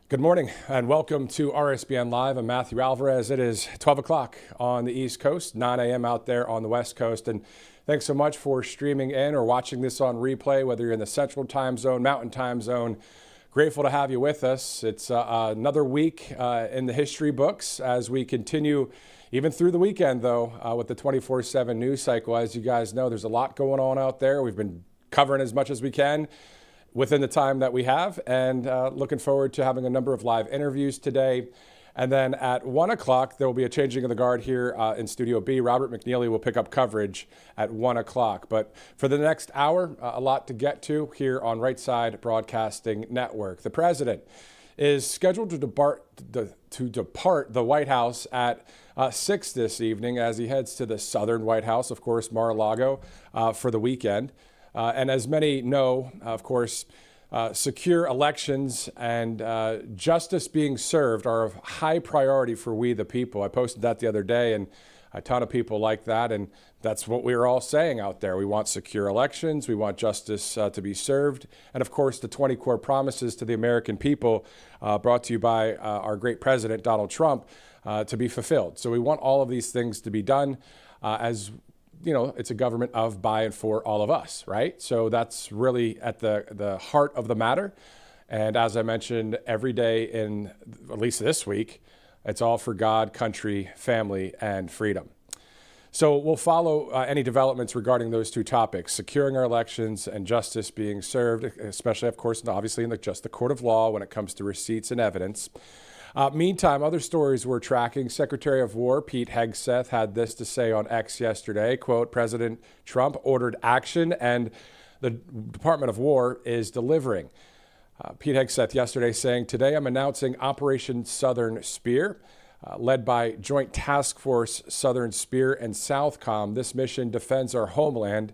Good morning and welcome to RSBN Live. I'm Matthew Alvarez. It is 12 o'clock on the East Coast, 9 a.m. out there on the West Coast. And thanks so much for streaming in or watching this on replay, whether you're in the Central Time Zone, Mountain Time Zone. Grateful to have you with us. It's another week in the history books as we continue, even through the weekend, though, with the 24/7 news cycle. As you guys know, there's a lot going on out there. We've been covering as much as we can within the time that we have, and looking forward to having a number of live interviews today. And then at 1 o'clock, there will be a changing of the guard here in Studio B. Robert McNeely will pick up coverage at 1 o'clock. But for the next hour, a lot to get to here on Right Side Broadcasting Network. The president is scheduled to depart the White House at 6 this evening as he heads to the southern White House, of course, Mar-a-Lago, for the weekend. And as many know, of course, secure elections and justice being served are of high priority for we the people. I posted that the other day, and a ton of people like that, and that's what we're all saying out there. We want secure elections, we want justice to be served, and of course the 20 core promises to the American people brought to you by our great president, Donald Trump, to be fulfilled. So we want all of these things to be done as you know, it's a government of, by, and for all of us, right? So that's really at the heart of the matter. And as I mentioned, every day in, at least this week, it's all for God, country, family, and freedom. So we'll follow any developments regarding those two topics, securing our elections and justice being served, especially, of course, obviously in just the court of law when it comes to receipts and evidence. Meantime, other stories we're tracking. Secretary of War Pete Hegseth had this to say on X yesterday, quote, President Trump ordered action and the Department of War is delivering. Pete Hegseth yesterday saying, today I'm announcing Operation Southern Spear, led by Joint Task Force Southern Spear and Southcom. This mission defends our homeland,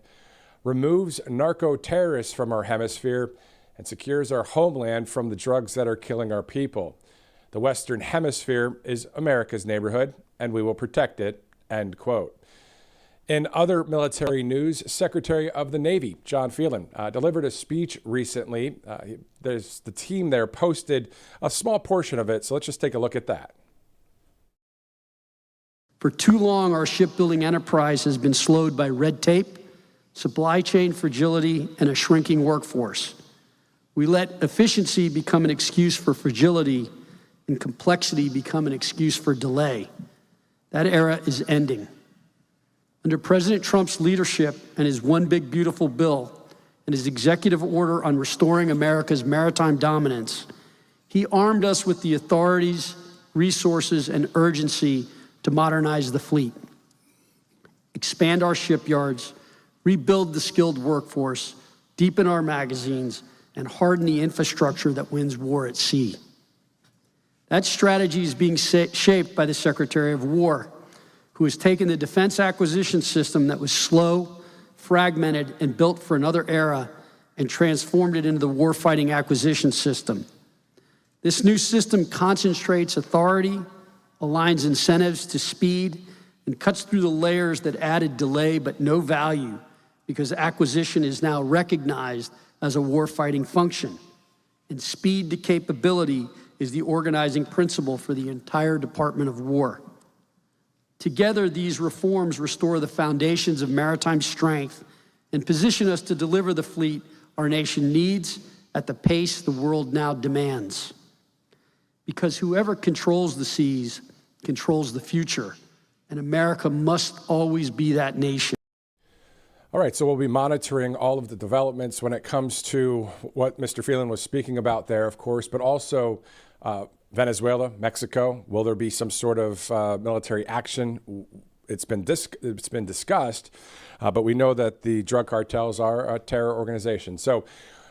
removes narco-terrorists from our hemisphere, and secures our homeland from the drugs that are killing our people. The Western Hemisphere is America's neighborhood, and we will protect it, end quote. In other military news, Secretary of the Navy, John Phelan, delivered a speech recently. There's the team there posted a small portion of it, so let's just take a look at that. For too long, our shipbuilding enterprise has been slowed by red tape, supply chain fragility, and a shrinking workforce. We let efficiency become an excuse for fragility and complexity become an excuse for delay. That era is ending. Under President Trump's leadership and his One Big Beautiful Bill and his executive order on restoring America's maritime dominance, he armed us with the authorities, resources, and urgency to modernize the fleet, expand our shipyards, rebuild the skilled workforce, deepen our magazines, and harden the infrastructure that wins war at sea. That strategy is being shaped by the Secretary of War, who has taken the defense acquisition system that was slow, fragmented, and built for another era and transformed it into the warfighting acquisition system. This new system concentrates authority, aligns incentives to speed, and cuts through the layers that added delay but no value because acquisition is now recognized as a warfighting function. And speed to capability is the organizing principle for the entire Department of War. Together, these reforms restore the foundations of maritime strength and position us to deliver the fleet our nation needs at the pace the world now demands. Because whoever controls the seas controls the future, and America must always be that nation. All right, so we'll be monitoring all of the developments when it comes to what Mr. Phelan was speaking about there, of course, but also Venezuela, Mexico. Will there be some sort of military action? It's been discussed, but we know that the drug cartels are a terror organization. So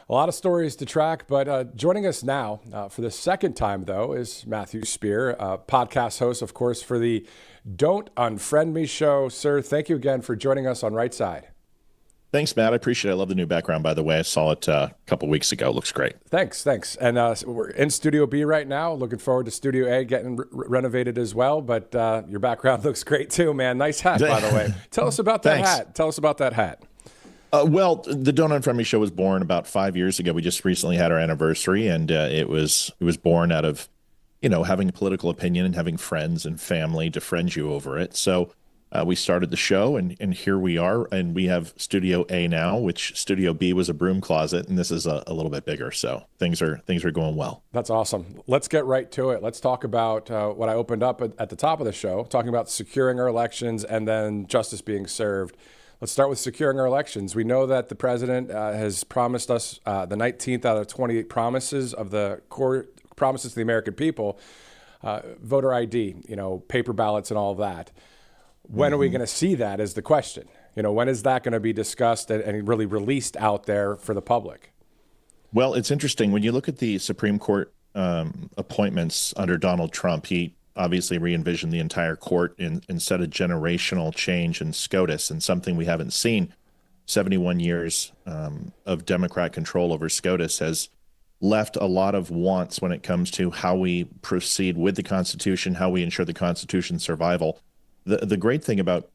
a lot of stories to track, but joining us now for the second time, though, is Matthew Spear, podcast host, of course, for the Don't Unfriend Me show. Sir, thank you again for joining us on Right Side. Thanks, Matt. I appreciate it. I love the new background, by the way. I saw it a couple weeks ago. It looks great. Thanks. And we're in Studio B right now. Looking forward to Studio A getting renovated as well. But your background looks great too, man. Nice hat, by the way. Tell us about that hat. Tell us about that hat. Well, the Donut and Friendly Show was born about 5 years ago. We just recently had our anniversary, and it was born out of, having a political opinion and having friends and family to friend you over it. So we started the show, and here we are. And we have Studio A now, which Studio B was a broom closet, and this is a little bit bigger. So things are going well. That's awesome. Let's get right to it. Let's talk about what I opened up at the top of the show, talking about securing our elections and then justice being served. Let's start with securing our elections. We know that the president has promised us the 19th out of 28 promises of the core promises to the American people, voter ID, paper ballots and all of that. When are we going to see that is the question. When is that going to be discussed and really released out there for the public? Well, it's interesting. When you look at the Supreme Court appointments under Donald Trump, he obviously re-envisioned the entire court and set a generational change in SCOTUS, and something we haven't seen. 71 years of Democrat control over SCOTUS has left a lot of wants when it comes to how we proceed with the Constitution, how we ensure the Constitution's survival. The great thing about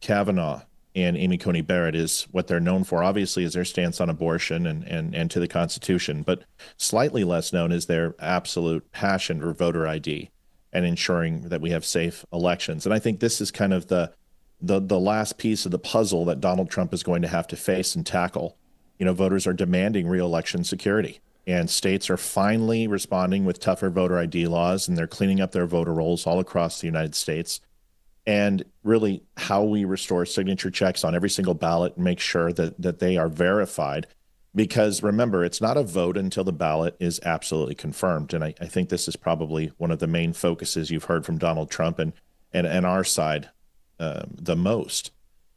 Kavanaugh and Amy Coney Barrett is what they're known for, obviously, is their stance on abortion and to the Constitution, but slightly less known is their absolute passion for voter ID and ensuring that we have safe elections. And I think this is kind of the last piece of the puzzle that Donald Trump is going to have to face and tackle. Voters are demanding re-election security, and states are finally responding with tougher voter ID laws, and they're cleaning up their voter rolls all across the United States. And really how we restore signature checks on every single ballot and make sure that they are verified. Because remember, it's not a vote until the ballot is absolutely confirmed. And I think this is probably one of the main focuses you've heard from Donald Trump and our side the most.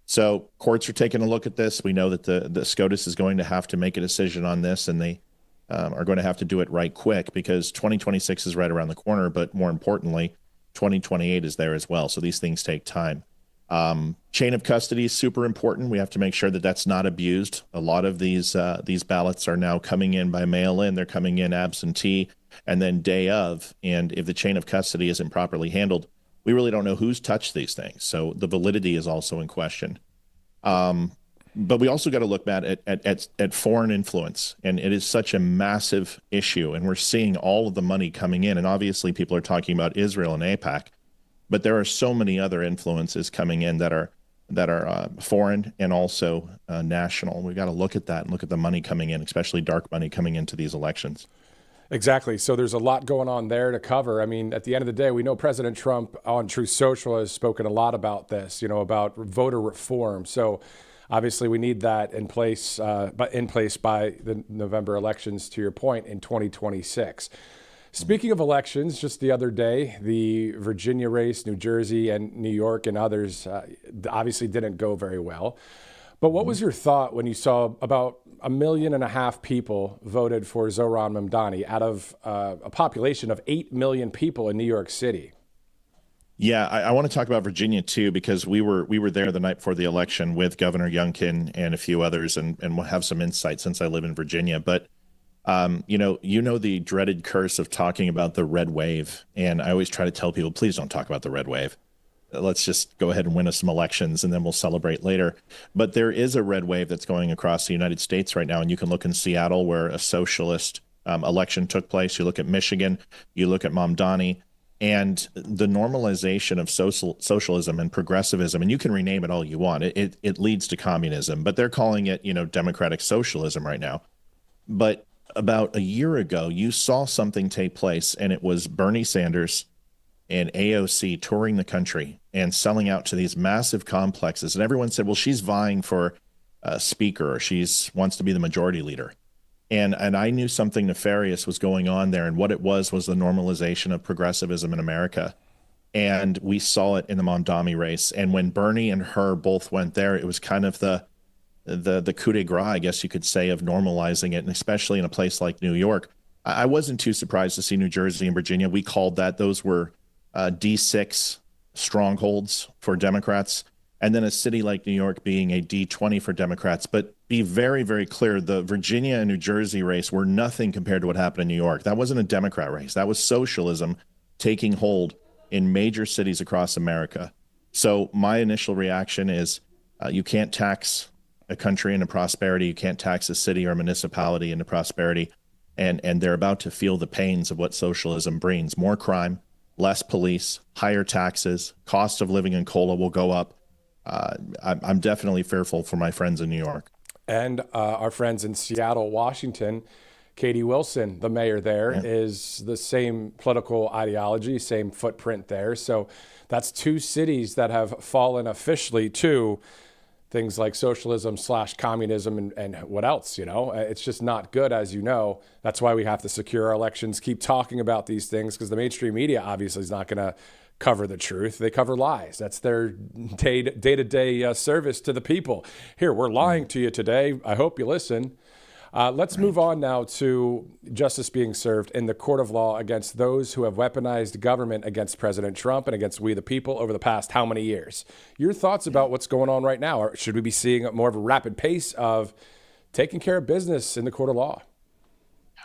So courts are taking a look at this. We know that the SCOTUS is going to have to make a decision on this, and they are going to have to do it right quick, because 2026 is right around the corner. But more importantly, 2028 is there as well. So these things take time. Chain of custody is super important. We have to make sure that that's not abused. A lot of these ballots are now coming in by mail-in. They're coming in absentee and then day of. And if the chain of custody isn't properly handled, we really don't know who's touched these things. So the validity is also in question. But we also got to look at foreign influence. And it is such a massive issue. And we're seeing all of the money coming in. And obviously people are talking about Israel and AIPAC. But there are so many other influences coming in that are foreign and also national. We've got to look at that and look at the money coming in, especially dark money coming into these elections. Exactly. So there's a lot going on there to cover. I mean, at the end of the day, we know President Trump on Truth Social has spoken a lot about this, about voter reform. So obviously we need that in place by the November elections, to your point, in 2026. Speaking of elections, just the other day, the Virginia race, New Jersey and New York and others obviously didn't go very well. But what was your thought when you saw about 1.5 million people voted for Zohran Mamdani out of a population of 8 million people in New York City? Yeah, I want to talk about Virginia too, because we were there the night before the election with Governor Youngkin and a few others, and we'll have some insight since I live in Virginia. But you know the dreaded curse of talking about the red wave. And I always try to tell people, please don't talk about the red wave. Let's just go ahead and win us some elections and then we'll celebrate later. But there is a red wave that's going across the United States right now. And you can look in Seattle, where a socialist election took place. You look at Michigan, you look at Mamdani, and the normalization of socialism and progressivism. And you can rename it all you want. It leads to communism, but they're calling it, democratic socialism right now. But about a year ago, you saw something take place, and it was Bernie Sanders and AOC touring the country and selling out to these massive complexes. And everyone said, well, she's vying for a speaker, or she's wants to be the majority leader. And I knew something nefarious was going on there. And what it was the normalization of progressivism in America. And we saw it in the Mamdani race. And when Bernie and her both went there, it was kind of the coup de grace, I guess you could say, of normalizing it, and especially in a place like New York. I wasn't too surprised to see New Jersey and Virginia. We called that. Those were D6 strongholds for Democrats, and then a city like New York being a D20 for Democrats. But be very, very clear, the Virginia and New Jersey race were nothing compared to what happened in New York. That wasn't a Democrat race. That was socialism taking hold in major cities across America. So my initial reaction is you can't tax a country into prosperity. You can't tax a city or a municipality into prosperity. And they're about to feel the pains of what socialism brings. More crime, less police, higher taxes, cost of living in COLA will go up. I'm definitely fearful for my friends in New York. And our friends in Seattle, Washington, Katie Wilson, the mayor there, is the same political ideology, same footprint there. So that's two cities that have fallen officially to things like socialism / communism and what else, It's just not good, as you know. That's why we have to secure our elections, keep talking about these things, because the mainstream media obviously is not going to cover the truth. They cover lies. That's their day-to-day service to the people. Here, we're lying to you today. I hope you listen. Let's move on now to justice being served in the court of law against those who have weaponized government against President Trump and against we the people over the past how many years? Your thoughts about what's going on right now? Or should we be seeing more of a rapid pace of taking care of business in the court of law?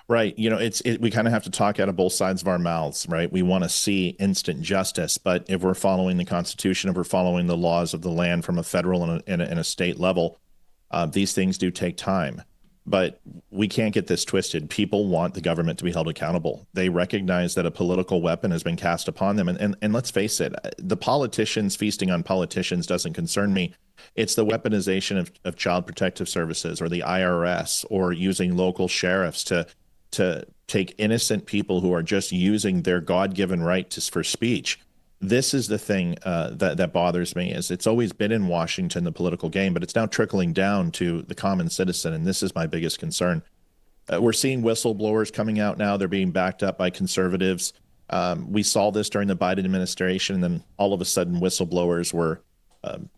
Right. We kind of have to talk out of both sides of our mouths, right? We want to see instant justice, but if we're following the Constitution, if we're following the laws of the land from a federal and a state level, these things do take time. But we can't get this twisted. People want the government to be held accountable. They recognize that a political weapon has been cast upon them. And let's face it, the politicians feasting on politicians doesn't concern me. It's the weaponization of child protective services or the IRS or using local sheriffs to take innocent people who are just using their God-given right for speech. This is the thing that bothers me. Is it's always been in Washington, the political game, but it's now trickling down to the common citizen, and this is my biggest concern. We're seeing whistleblowers coming out now. They're being backed up by conservatives. We saw this during the Biden administration, and then all of a sudden whistleblowers were,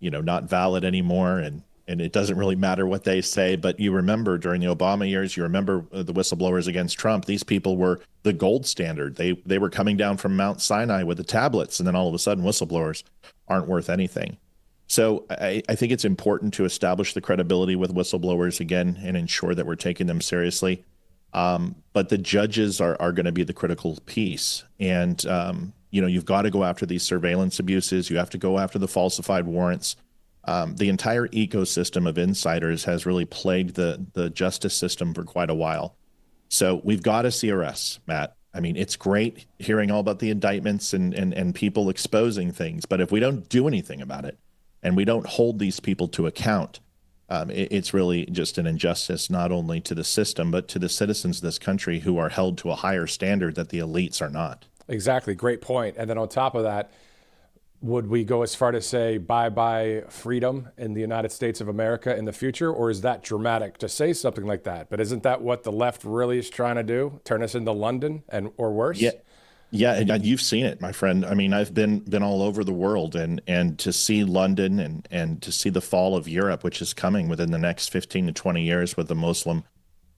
not valid anymore, and it doesn't really matter what they say. But you remember during the Obama years, you remember the whistleblowers against Trump. These people were the gold standard. They were coming down from Mount Sinai with the tablets, and then all of a sudden whistleblowers aren't worth anything. So I think it's important to establish the credibility with whistleblowers again and ensure that we're taking them seriously. But the judges are going to be the critical piece. And, you've got to go after these surveillance abuses. You have to go after the falsified warrants. The entire ecosystem of insiders has really plagued the justice system for quite a while. So we've got to see arrests, Matt. I mean, it's great hearing all about the indictments and people exposing things, but if we don't do anything about it and we don't hold these people to account, it's really just an injustice, not only to the system, but to the citizens of this country who are held to a higher standard that the elites are not. Exactly. Great point. And then on top of that, would we go as far to say bye-bye freedom in the United States of America in the future? Or is that dramatic to say something like that? But isn't that what the left really is trying to do? Turn us into London or worse? Yeah, and you've seen it, my friend. I mean, I've been all over the world, and to see London and to see the fall of Europe, which is coming within the next 15 to 20 years with the Muslim,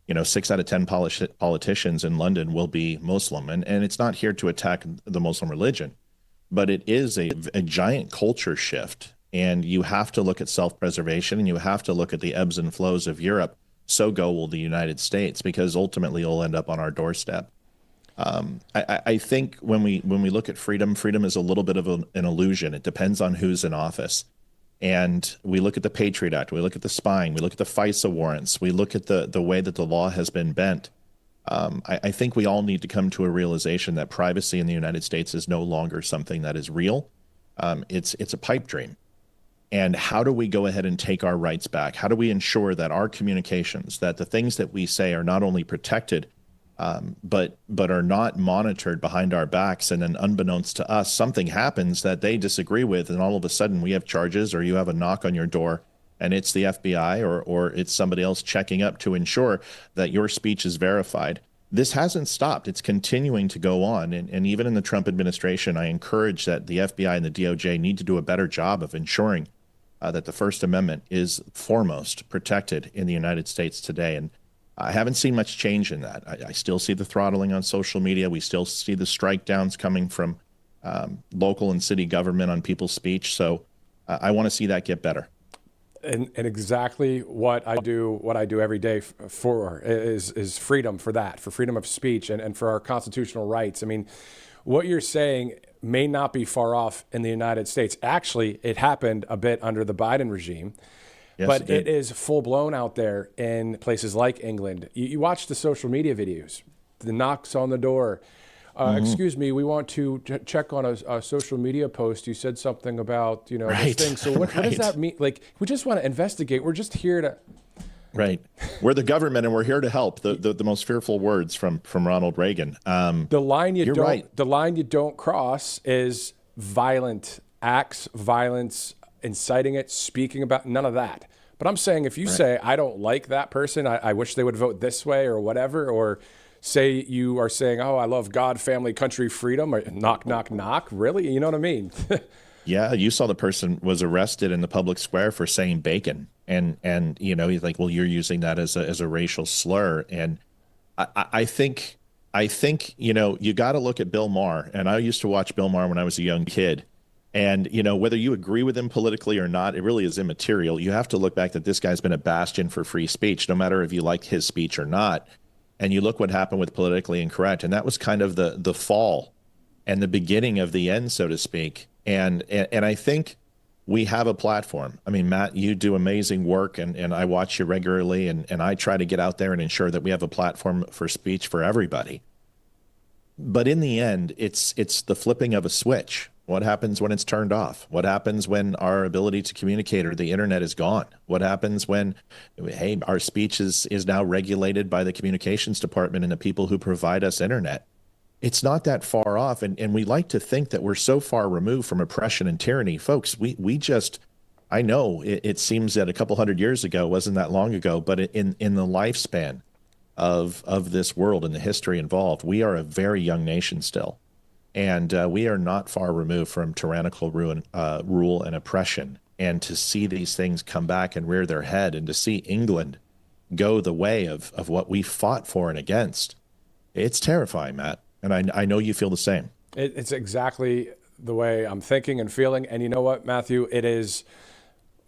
6 out of 10 politicians in London will be Muslim. And it's not here to attack the Muslim religion, but it is a giant culture shift. And you have to look at self-preservation, and you have to look at the ebbs and flows of Europe. So go will the United States, because ultimately it'll end up on our doorstep. I think when we look at freedom is a little bit of an illusion. It depends on who's in office. And we look at the Patriot Act, we look at the spying, we look at the FISA warrants, we look at the way that the law has been bent. I think we all need to come to a realization that privacy in the United States is no longer something that is real. It's a pipe dream. And how do we go ahead and take our rights back? How do we ensure that our communications, that the things that we say are not only protected, but are not monitored behind our backs, and then unbeknownst to us, something happens that they disagree with, and all of a sudden we have charges, or you have a knock on your door, and it's the FBI or it's somebody else checking up to ensure that your speech is verified. This hasn't stopped. It's continuing to go on. And even in the Trump administration, I encourage that the FBI and the DOJ need to do a better job of ensuring that the First Amendment is foremost protected in the United States today. And I haven't seen much change in that. I still see the throttling on social media. We still see the strike downs coming from local and city government on people's speech. So I want to see that get better. And exactly what I do every day for is freedom for freedom of speech and for our constitutional rights. I mean, what you're saying may not be far off in the United States. Actually, it happened a bit under the Biden regime. Yes, but it did. it is full blown out there in places like England. You watch the social media videos, the knocks on the door. Excuse me, we want to check on a social media post. You said something about, this Right. thing. So what does Right. that mean? Like, we just want to investigate. We're just here to. Right. We're the government and we're here to help. The most fearful words from Ronald Reagan. The line You're right. The line you don't cross is violent acts, violence, inciting it, speaking about, none of that. But I'm saying if you say, I don't like that person, I wish they would vote this way or whatever, or say you are saying, oh, I love God, family, country, freedom, or knock, knock, knock. Really? You know what I mean? Yeah, you saw the person was arrested in the public square for saying bacon, and he's like, well, you're using that as a racial slur, and I think you got to look at Bill Maher, and I used to watch Bill Maher when I was a young kid, and whether you agree with him politically or not, it really is immaterial. You have to look back that this guy's been a bastion for free speech, no matter if you like his speech or not, and you look what happened with politically incorrect, and that was kind of the fall and the beginning of the end, so to speak. And I think we have a platform. I mean, Matt, you do amazing work, and I watch you regularly, and I try to get out there and ensure that we have a platform for speech for everybody. But in the end, it's the flipping of a switch. What happens when it's turned off? What happens when our ability to communicate or the internet is gone? What happens when, hey, our speech is now regulated by the communications department and the people who provide us internet? It's not that far off. And we like to think that we're so far removed from oppression and tyranny. Folks, we just, I know it seems that a couple hundred years ago, wasn't that long ago, but in the lifespan of this world and the history involved, we are a very young nation still. And we are not far removed from tyrannical rule and oppression. And to see these things come back and rear their head, and to see England go the way of what we fought for and against, it's terrifying, Matt. And I know you feel the same. It's exactly the way I'm thinking and feeling. And you know what, Matthew? It is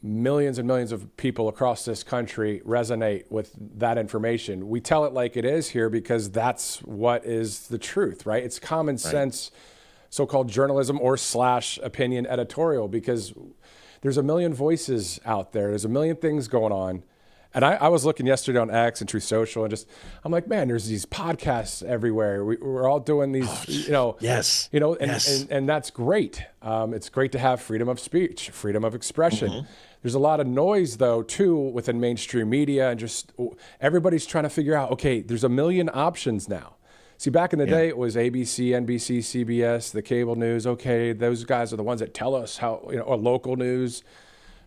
millions and millions of people across this country resonate with that information. We tell it like it is here because that's what is the truth, right? It's common sense, so-called journalism or / opinion editorial, because there's a million voices out there. There's a million things going on. And I was looking yesterday on X and Truth Social, and I'm like, man, there's these podcasts everywhere. We're all doing these, Yes. And that's great. It's great to have freedom of speech, freedom of expression. There's a lot of noise, though, too, within mainstream media, and just everybody's trying to figure out, okay, there's a million options now. See, back in the day, it was ABC, NBC, CBS, the cable news. Okay, those guys are the ones that tell us how, or local news.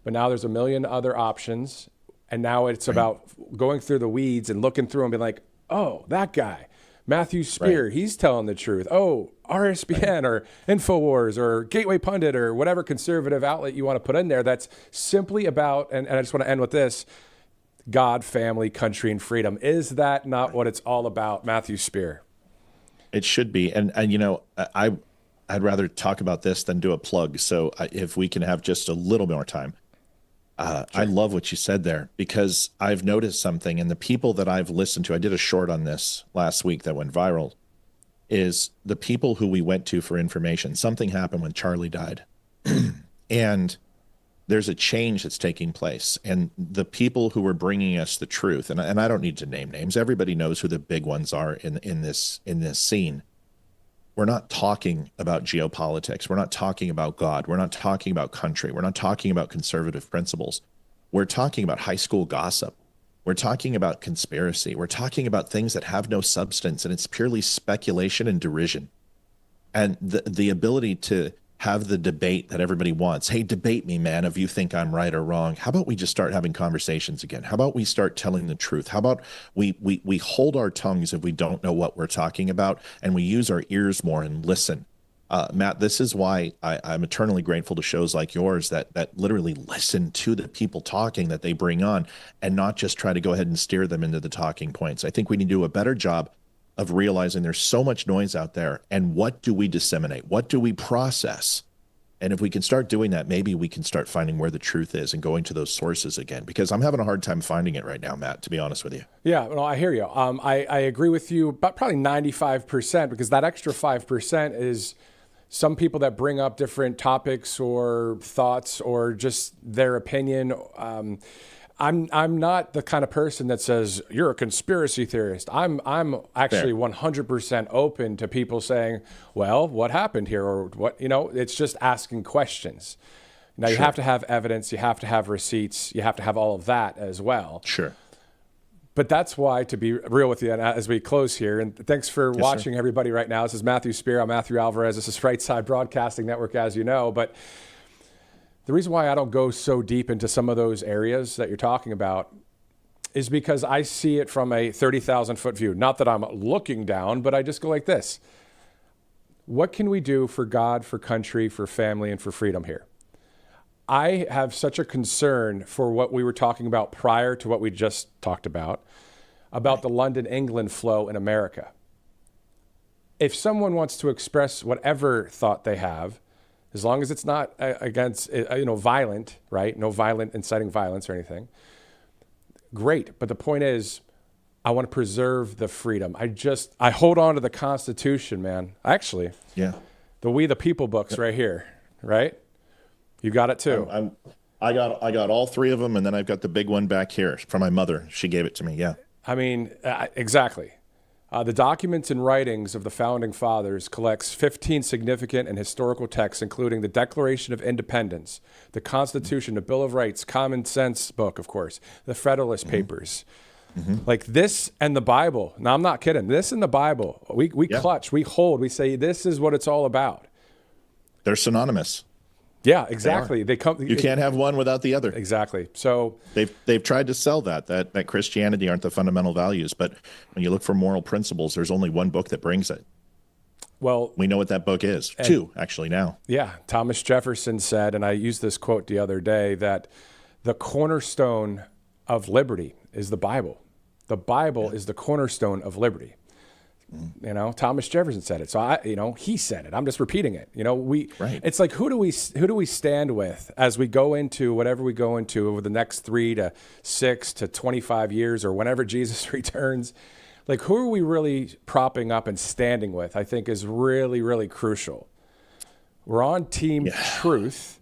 But now there's a million other options. And now it's about going through the weeds and looking through and being like, oh, that guy, Matthew Spear, he's telling the truth. Oh, RSBN or InfoWars or Gateway Pundit or whatever conservative outlet you want to put in there. That's simply about, and I just want to end with this, God, family, country, and freedom. Is that not what it's all about, Matthew Spear? It should be. And I'd rather talk about this than do a plug. So if we can have just a little more time. Sure. I love what you said there, because I've noticed something, and the people that I've listened to, I did a short on this last week that went viral, is the people who we went to for information. Something happened when Charlie died, and there's a change that's taking place. And the people who were bringing us the truth, and I don't need to name names, everybody knows who the big ones are in this scene. We're not talking about geopolitics. We're not talking about God. We're not talking about country. We're not talking about conservative principles. We're talking about high school gossip. We're talking about conspiracy. We're talking about things that have no substance, and it's purely speculation and derision. And the ability to have the debate that everybody wants. Hey, debate me, man, if you think I'm right or wrong. How about we just start having conversations again? How about we start telling the truth? How about we hold our tongues if we don't know what we're talking about, and we use our ears more and listen? Matt, this is why I'm eternally grateful to shows like yours that literally listen to the people talking that they bring on, and not just try to go ahead and steer them into the talking points. I think we need to do a better job of realizing there's so much noise out there, and what do we disseminate? What do we process? And if we can start doing that, maybe we can start finding where the truth is and going to those sources again, because I'm having a hard time finding it right now, Matt, to be honest with you. Yeah, well, I hear you. I agree with you, but probably 95%, because that extra 5% is some people that bring up different topics or thoughts or just their opinion. I'm not the kind of person that says you're a conspiracy theorist. I'm actually 100% open to people saying, well, what happened here, or what, it's just asking questions. Now you have to have evidence, you have to have receipts, you have to have all of that as well. Sure. But that's why, to be real with you, and as we close here, and thanks for watching, everybody, right now. This is Matthew Spear. I'm Matthew Alvarez. This is Right Side Broadcasting Network, as you know. But the reason why I don't go so deep into some of those areas that you're talking about is because I see it from a 30,000-foot view. Not that I'm looking down, but I just go like this. What can we do for God, for country, for family, and for freedom here? I have such a concern for what we were talking about prior to what we just talked about the London, England flow in America. If someone wants to express whatever thought they have, as long as it's not against, violent, right? No violent, inciting violence or anything. Great. But the point is, I want to preserve the freedom. I hold on to the Constitution, man. Actually, the We the People books right here, right? You got it too. I got all three of them, and then I've got the big one back here from my mother. She gave it to me. Yeah. I mean, exactly. The documents and writings of the Founding Fathers collects 15 significant and historical texts, including the Declaration of Independence, the Constitution, the Bill of Rights, Common Sense book, of course, the Federalist Papers. Like this and the Bible. Now, I'm not kidding. This and the Bible, we clutch, we hold, we say, this is what it's all about. They're synonymous. Yeah, exactly. They come. You can't have one without the other. Exactly. So they've tried to sell that Christianity aren't the fundamental values, but when you look for moral principles, there's only one book that brings it. Well, we know what that book is. Two, actually, now. Yeah, Thomas Jefferson said, and I used this quote the other day, that the cornerstone of liberty is the Bible. The Bible is the cornerstone of liberty. Thomas Jefferson said it. So he said it. I'm just repeating it. It's like, who do we stand with as we go into whatever we go into over the next 3 to 6 to 25 years or whenever Jesus returns? Like, who are we really propping up and standing with? I think is really, really crucial. We're on team truth.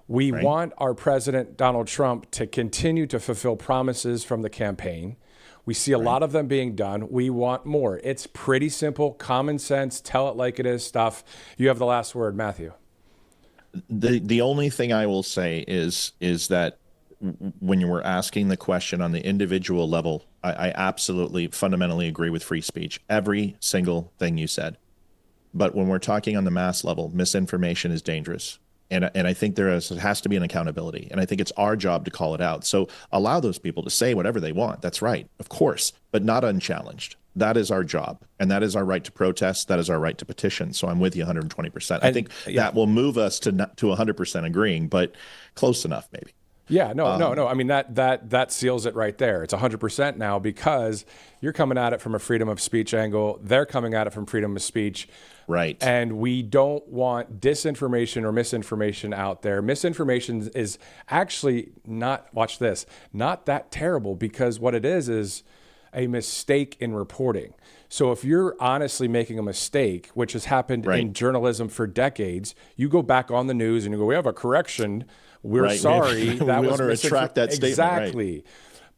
We want our president, Donald Trump, to continue to fulfill promises from the campaign. We see a lot of them being done. We want more. It's pretty simple, common sense, tell it like it is stuff. You have the last word, Matthew. The only thing I will say is that when you were asking the question on the individual level, I absolutely fundamentally agree with free speech. Every single thing you said. But when we're talking on the mass level, misinformation is dangerous. And I think there has to be an accountability. And I think it's our job to call it out. So allow those people to say whatever they want. That's right, of course, but not unchallenged. That is our job. And that is our right to protest. That is our right to petition. So I'm with you 120%. I think that will move us to 100% agreeing, but close enough maybe. Yeah, no. I mean, that seals it right there. It's 100% now because you're coming at it from a freedom of speech angle. They're coming at it from freedom of speech. Right. And we don't want disinformation or misinformation out there. Misinformation is actually not that terrible, because what it is a mistake in reporting. So if you're honestly making a mistake, which has happened in journalism for decades, you go back on the news and you go, we have a correction. We're sorry. We want to retract that statement. Exactly. Right.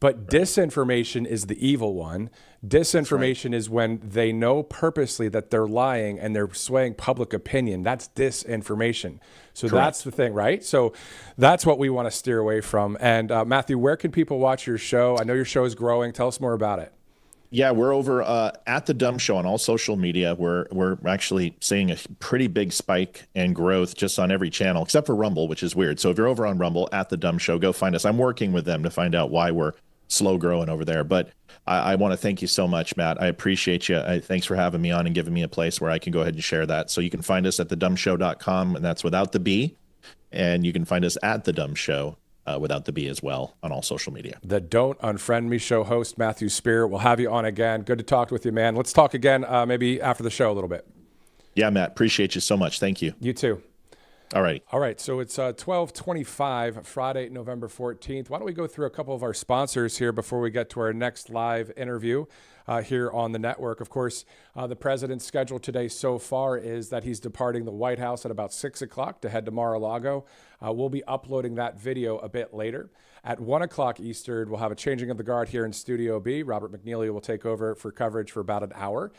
But disinformation is the evil one. Disinformation is when they know purposely that they're lying and they're swaying public opinion. That's disinformation. So that's the thing, right? So that's what we want to steer away from. And Matthew, where can people watch your show? I know your show is growing. Tell us more about it. Yeah, we're over at The Dumb Show on all social media. We're actually seeing a pretty big spike and growth just on every channel, except for Rumble, which is weird. So if you're over on Rumble, at The Dumb Show, go find us. I'm working with them to find out why we're slow growing over there. But I want to thank you so much, Matt. I appreciate you. Thanks for having me on and giving me a place where I can go ahead and share that. So you can find us at thedumbshow.com, and that's without the B. And you can find us at The Dumb Show without the B as well on all social media. The Don't Unfriend Me show host, Matthew Spear. We'll have you on again. Good to talk with you, man. Let's talk again maybe after the show a little bit. Yeah, Matt. Appreciate you so much. Thank you. You too. All right. All right, so it's 12:25, Friday, November 14th. Why don't we go through a couple of our sponsors here before we get to our next live interview here on the network. Of course, the president's schedule today so far is that he's departing the White House at about 6 o'clock to head to Mar-a-Lago. We'll be uploading that video a bit later. At 1 o'clock Eastern, we'll have a changing of the guard here in Studio B. Robert McNeely will take over for coverage for about an hour.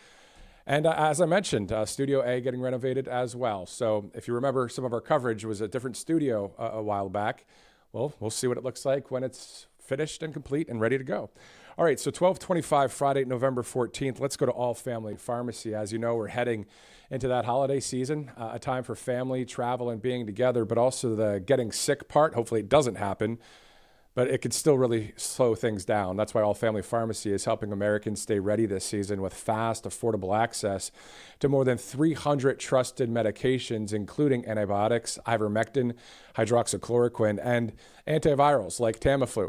And as I mentioned, Studio A getting renovated as well. So if you remember, some of our coverage was a different studio a while back. Well, we'll see what it looks like when it's finished and complete and ready to go. All right, so 12:25, Friday, November 14th. Let's go to All Family Pharmacy. As you know, we're heading into that holiday season, a time for family, travel, and being together, but also the getting sick part. Hopefully it doesn't happen, but it could still really slow things down. That's why All Family Pharmacy is helping Americans stay ready this season with fast, affordable access to more than 300 trusted medications, including antibiotics, ivermectin, hydroxychloroquine, and antivirals like Tamiflu.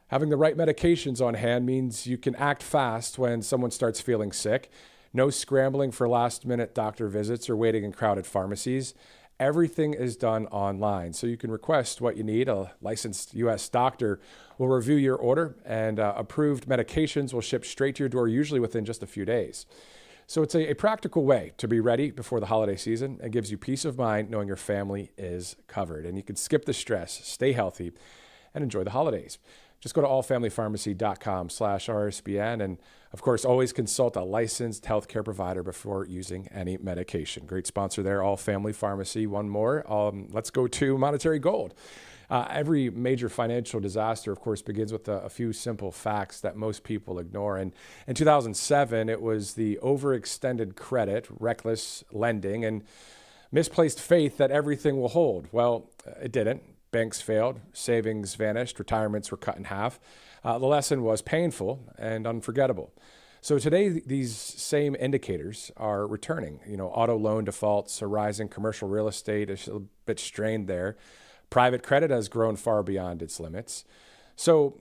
Having the right medications on hand means you can act fast when someone starts feeling sick. No scrambling for last-minute doctor visits or waiting in crowded pharmacies. Everything is done online, so you can request what you need. A licensed U.S. doctor will review your order, and approved medications will ship straight to your door, usually within just a few days. So it's a practical way to be ready before the holiday season. It gives you peace of mind knowing your family is covered, and you can skip the stress, stay healthy, and enjoy the holidays. Just go to allfamilypharmacy.com/RSBN. And of course, always consult a licensed healthcare provider before using any medication. Great sponsor there, All Family Pharmacy. One more. Let's go to Monetary Gold. Every major financial disaster, of course, begins with a few simple facts that most people ignore. And in 2007, it was the overextended credit, reckless lending, and misplaced faith that everything will hold. Well, it didn't. Banks failed, savings vanished, retirements were cut in half. The lesson was painful and unforgettable. So today, these same indicators are returning. Auto loan defaults are rising, commercial real estate is a bit strained there. Private credit has grown far beyond its limits. So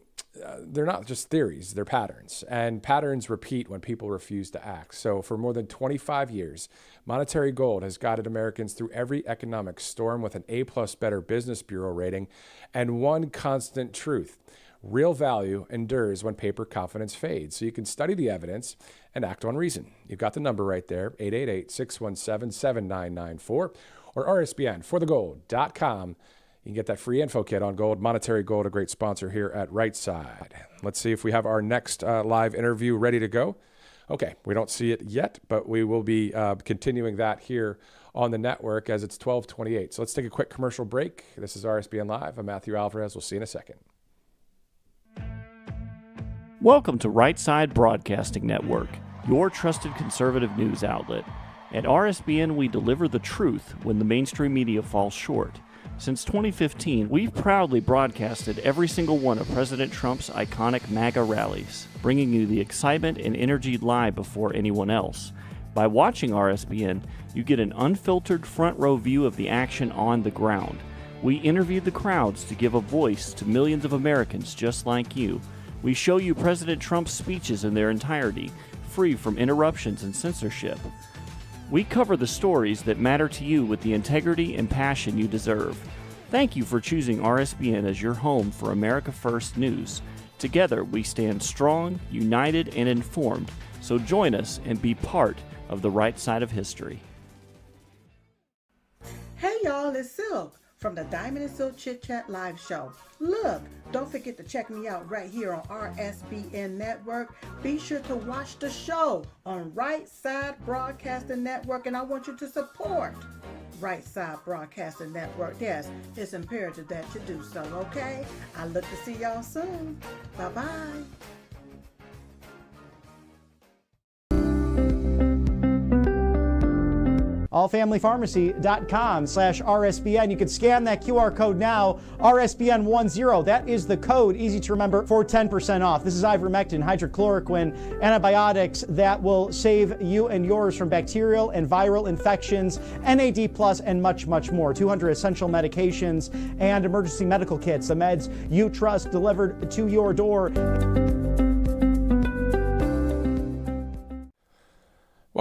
they're not just theories, they're patterns. And patterns repeat when people refuse to act. So for more than 25 years, Monetary Gold has guided Americans through every economic storm with an A+ Better Business Bureau rating and one constant truth. Real value endures when paper confidence fades. So you can study the evidence and act on reason. You've got the number right there, 888-617-7994 or RSBN4thegold.com. You can get that free info kit on gold. Monetary Gold, a great sponsor here at Right Side. Let's see if we have our next live interview ready to go. Okay, we don't see it yet, but we will be continuing that here on the network as it's 12:28. So let's take a quick commercial break. This is RSBN Live. I'm Matthew Alvarez. We'll see you in a second. Welcome to Right Side Broadcasting Network, your trusted conservative news outlet. At RSBN, we deliver the truth when the mainstream media falls short. Since 2015, we've proudly broadcasted every single one of President Trump's iconic MAGA rallies, bringing you the excitement and energy live before anyone else. By watching RSBN, you get an unfiltered front row view of the action on the ground. We interview the crowds to give a voice to millions of Americans just like you. We show you President Trump's speeches in their entirety, free from interruptions and censorship. We cover the stories that matter to you with the integrity and passion you deserve. Thank you for choosing RSBN as your home for America First News. Together, we stand strong, united, and informed. So join us and be part of the right side of history. Hey y'all, it's Silk from the Diamond and Silk Chit Chat live show. Look, don't forget to check me out right here on RSBN Network. Be sure to watch the show on Right Side Broadcasting Network, and I want you to support Right Side Broadcasting Network. Yes, it's imperative that you do so, okay? I look to see y'all soon. Bye-bye. allfamilypharmacy.com/RSBN. You can scan that QR code now, RSBN10. That is the code, easy to remember, for 10% off. This is ivermectin, hydrochloroquine, antibiotics that will save you and yours from bacterial and viral infections, NAD+, and much, much more. 200 essential medications and emergency medical kits, the meds you trust delivered to your door.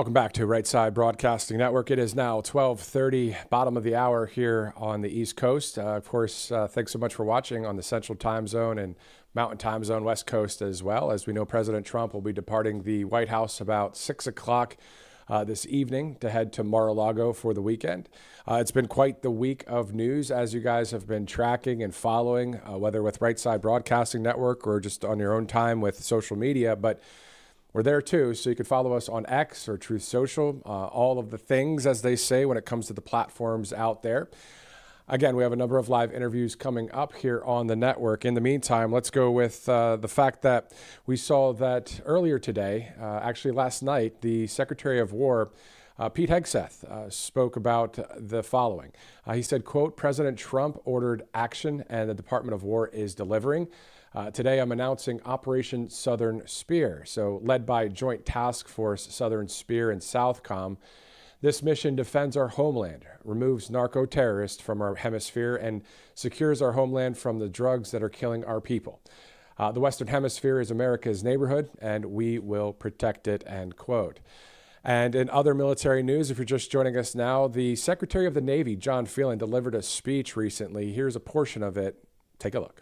Welcome back to Right Side Broadcasting Network. It is now 12:30, bottom of the hour here on the East Coast. Of course, thanks so much for watching on the Central Time Zone and Mountain Time Zone, West Coast as well. As we know, President Trump will be departing the White House about 6 o'clock this evening to head to Mar-a-Lago for the weekend. It's been quite the week of news, as you guys have been tracking and following, whether with Right Side Broadcasting Network or just on your own time with social media. But we're there too, so you can follow us on X or Truth Social, all of the things, as they say, when it comes to the platforms out there. Again, we have a number of live interviews coming up here on the network. In the meantime, let's go with the fact that we saw that earlier today, actually last night, the Secretary of War, Pete Hegseth, spoke about the following. He said, quote, "President Trump ordered action and the Department of War is delivering. Today, I'm announcing Operation Southern Spear, so led by Joint Task Force Southern Spear and Southcom. This mission defends our homeland, removes narco-terrorists from our hemisphere, and secures our homeland from the drugs that are killing our people. The Western Hemisphere is America's neighborhood, and we will protect it," end quote. And in other military news, if you're just joining us now, the Secretary of the Navy, John Phelan, delivered a speech recently. Here's a portion of it. Take a look.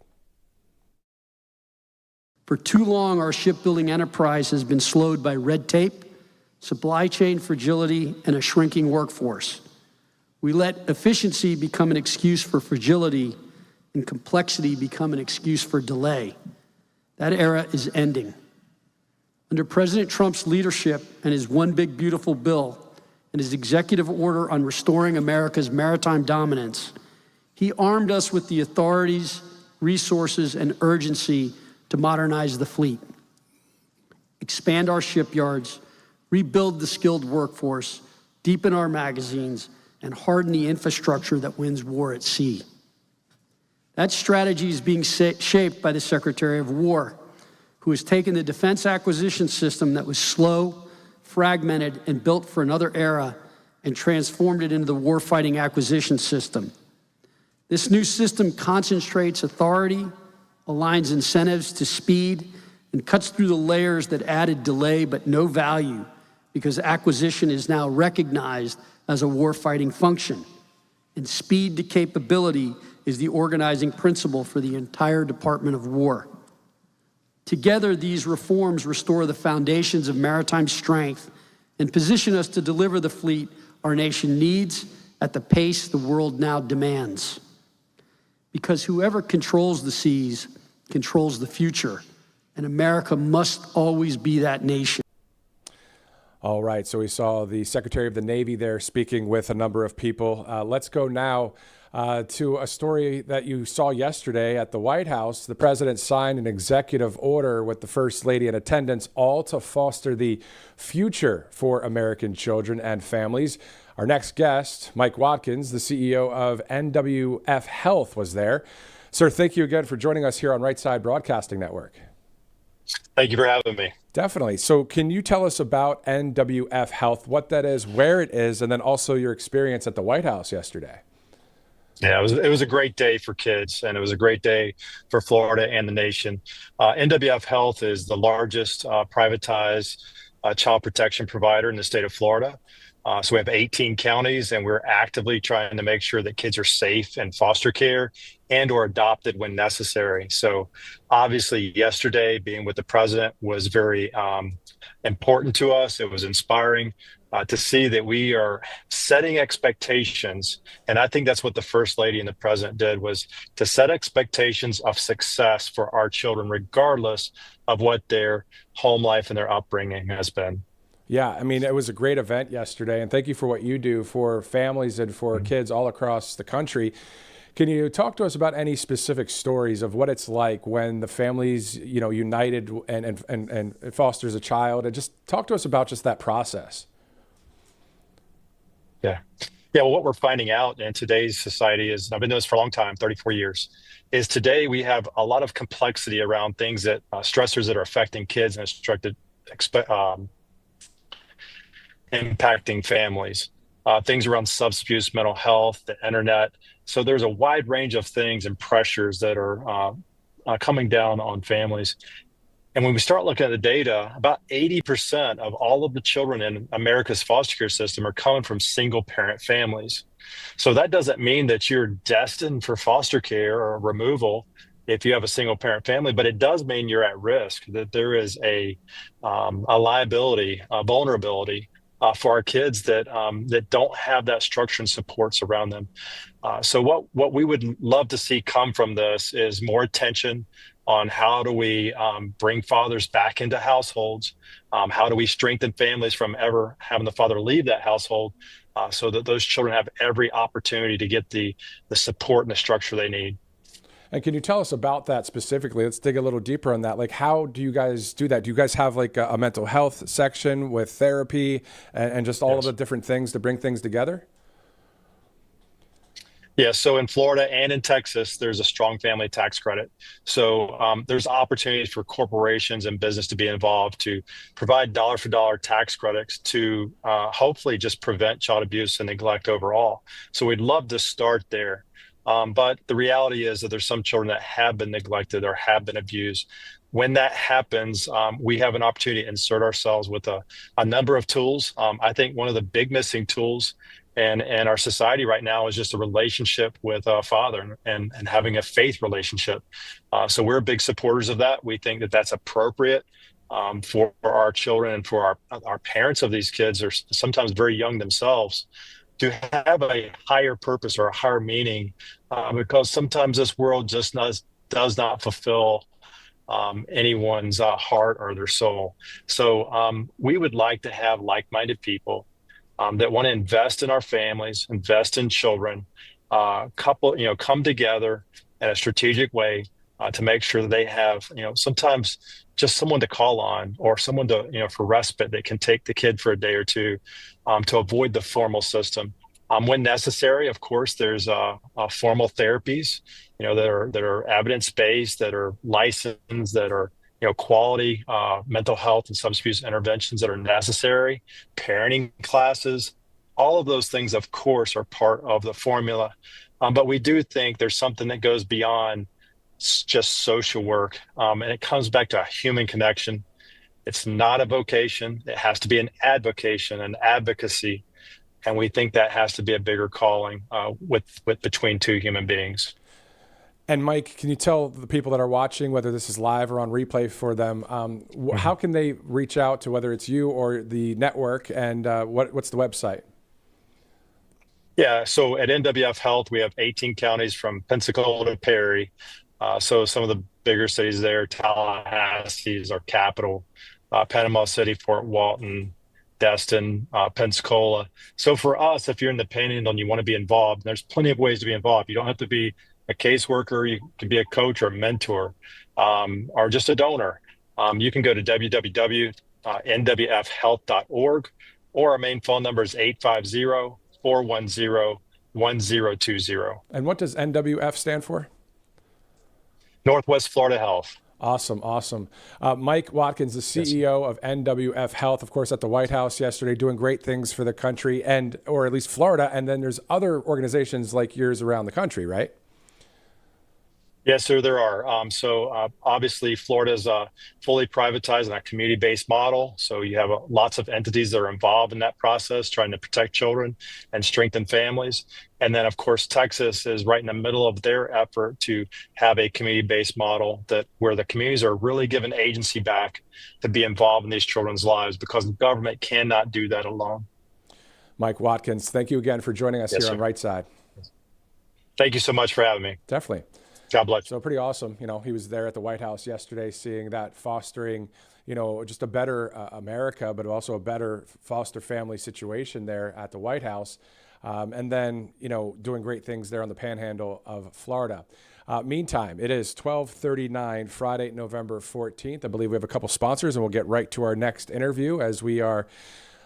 For too long, our shipbuilding enterprise has been slowed by red tape, supply chain fragility, and a shrinking workforce. We let efficiency become an excuse for fragility and complexity become an excuse for delay. That era is ending. Under President Trump's leadership and his One Big Beautiful Bill and his executive order on restoring America's maritime dominance, he armed us with the authorities, resources, and urgency to modernize the fleet, expand our shipyards, rebuild the skilled workforce, deepen our magazines, and harden the infrastructure that wins war at sea. That strategy is being shaped by the Secretary of War, who has taken the defense acquisition system that was slow, fragmented, and built for another era and transformed it into the warfighting acquisition system. This new system concentrates authority, aligns incentives to speed, and cuts through the layers that added delay but no value, because acquisition is now recognized as a warfighting function. And speed to capability is the organizing principle for the entire Department of War. Together, these reforms restore the foundations of maritime strength and position us to deliver the fleet our nation needs at the pace the world now demands. Because whoever controls the seas controls the future, and America must always be that nation. All right, so we saw the Secretary of the Navy there speaking with a number of people. Let's go now to a story that you saw yesterday at the White House. The president signed an executive order with the First Lady in attendance, all to foster the future for American children and families. Our next guest, Mike Watkins, the CEO of NWF Health, was there. Sir, thank you again for joining us here on Right Side Broadcasting Network. Thank you for having me. Definitely. So can you tell us about NWF Health, what that is, where it is, and then also your experience at the White House yesterday? Yeah, it was a great day for kids, and it was a great day for Florida and the nation. NWF Health is the largest privatized child protection provider in the state of Florida. So we have 18 counties, and we're actively trying to make sure that kids are safe in foster care and or adopted when necessary. So obviously yesterday being with the president was very important to us. It was inspiring to see that we are setting expectations. And I think that's what the First Lady and the president did, was to set expectations of success for our children, regardless of what their home life and their upbringing has been. Yeah, I mean, it was a great event yesterday, and thank you for what you do for families and for kids all across the country. Can you talk to us about any specific stories of what it's like when the families, united and fosters a child, and just talk to us about just that process? Yeah. Well, what we're finding out in today's society is, I've been doing this for a long time, 34 years, is today we have a lot of complexity around things that stressors that are affecting kids and impacting families, things around substance abuse, mental health, the internet. So there's a wide range of things and pressures that are coming down on families. And when we start looking at the data, about 80% of all of the children in America's foster care system are coming from single parent families. So that doesn't mean that you're destined for foster care or removal if you have a single parent family, but it does mean you're at risk, that there is a liability, a vulnerability for our kids that don't have that structure and supports around them. So what we would love to see come from this is more attention on how do we bring fathers back into households, how do we strengthen families from ever having the father leave that household, so that those children have every opportunity to get the support and the structure they need. And can you tell us about that specifically? Let's dig a little deeper on that. Like, how do you guys do that? Do you guys have like a mental health section with therapy and just all of the different things to bring things together? Yeah, so in Florida and in Texas, there's a strong family tax credit. So there's opportunities for corporations and business to be involved to provide dollar for dollar tax credits to hopefully just prevent child abuse and neglect overall. So we'd love to start there. But the reality is that there's some children that have been neglected or have been abused. When that happens, we have an opportunity to insert ourselves with a number of tools. I think one of the big missing tools and our society right now is just a relationship with a father and having a faith relationship. So we're big supporters of that. We think that that's appropriate for our children and for our parents of these kids are sometimes very young themselves to have a higher purpose or a higher meaning, because sometimes this world just does not fulfill anyone's heart or their soul. So we would like to have like-minded people that want to invest in our families, invest in children, come together in a strategic way to make sure that they have, sometimes just someone to call on or someone to, for respite that can take the kid for a day or two to avoid the formal system. When necessary, of course, there's formal therapies, that are evidence-based, that are licensed, that are quality mental health and substance abuse interventions that are necessary, parenting classes, all of those things, of course, are part of the formula. But we do think there's something that goes beyond just social work, and it comes back to a human connection. It's not a vocation. It has to be an advocation, an advocacy. And we think that has to be a bigger calling with between two human beings. And Mike, can you tell the people that are watching, whether this is live or on replay for them, how can they reach out to whether it's you or the network, and what's the website? Yeah, so at NWF Health, we have 18 counties from Pensacola to Perry. So some of the bigger cities there, Tallahassee is our capital, Panama City, Fort Walton, Destin, Pensacola. So for us, if you're independent and you want to be involved, there's plenty of ways to be involved. You don't have to be a caseworker. You can be a coach or a mentor, or just a donor. You can go to www.nwfhealth.org, or our main phone number is 850-410-1020. And what does NWF stand for? Northwest Florida Health. Awesome. Mike Watkins, the CEO of NWF Health, of course, at the White House yesterday, doing great things for the country or at least Florida. And then there's other organizations like yours around the country, right? Yes, sir, there are. Obviously, Florida is fully privatized and a community-based model. So you have lots of entities that are involved in that process, trying to protect children and strengthen families. And then, of course, Texas is right in the middle of their effort to have a community-based model where the communities are really given agency back to be involved in these children's lives, because the government cannot do that alone. Mike Watkins, thank you again for joining us here on Right Side. Thank you so much for having me. Definitely. God bless. So pretty awesome. He was there at the White House yesterday, seeing that, fostering, just a better America, but also a better foster family situation there at the White House. And then, doing great things there on the panhandle of Florida. Meantime, it is 12:39, Friday, November 14th. I believe we have a couple sponsors, and we'll get right to our next interview as we are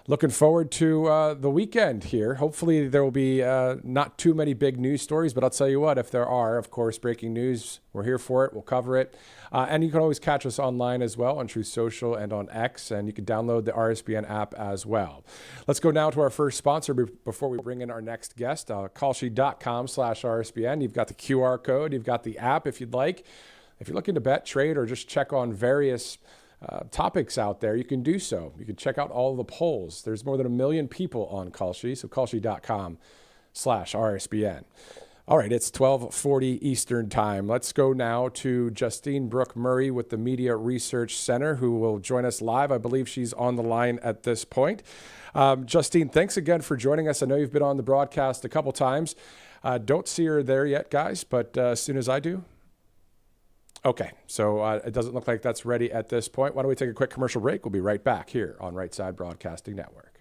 looking forward to the weekend here. Hopefully there will be not too many big news stories, but I'll tell you what, if there are, of course, breaking news, we're here for it. We'll cover it. And you can always catch us online as well on Truth Social and on X, and you can download the RSBN app as well. Let's go now to our first sponsor before we bring in our next guest, callsheet.com/RSBN. You've got the QR code. You've got the app if you'd like. If you're looking to bet, trade, or just check on various topics out there, you can do so. You can check out all the polls. There's more than 1 million people on Kalshi, so kalshi.com/RSBN. All right, it's 12:40 Eastern Time. Let's go now to Justine Brooke Murray with the Media Research Center, who will join us live. I believe she's on the line at this point. Justine, thanks again for joining us. I know you've been on the broadcast a couple times. Don't see her there yet, guys, but as soon as I do. Okay, so it doesn't look like that's ready at this point. Why don't we take a quick commercial break? We'll be right back here on Right Side Broadcasting Network.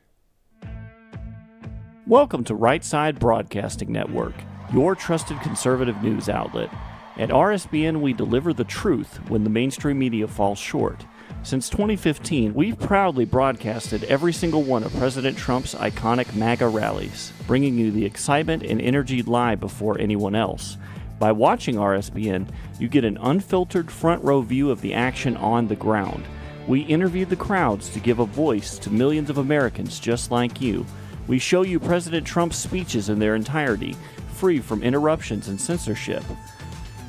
Welcome to Right Side Broadcasting Network, your trusted conservative news outlet. At RSBN, we deliver the truth when the mainstream media falls short. Since 2015, we've proudly broadcasted every single one of President Trump's iconic MAGA rallies, bringing you the excitement and energy live before anyone else. By watching RSBN, you get an unfiltered front row view of the action on the ground. We interview the crowds to give a voice to millions of Americans just like you. We show you President Trump's speeches in their entirety, free from interruptions and censorship.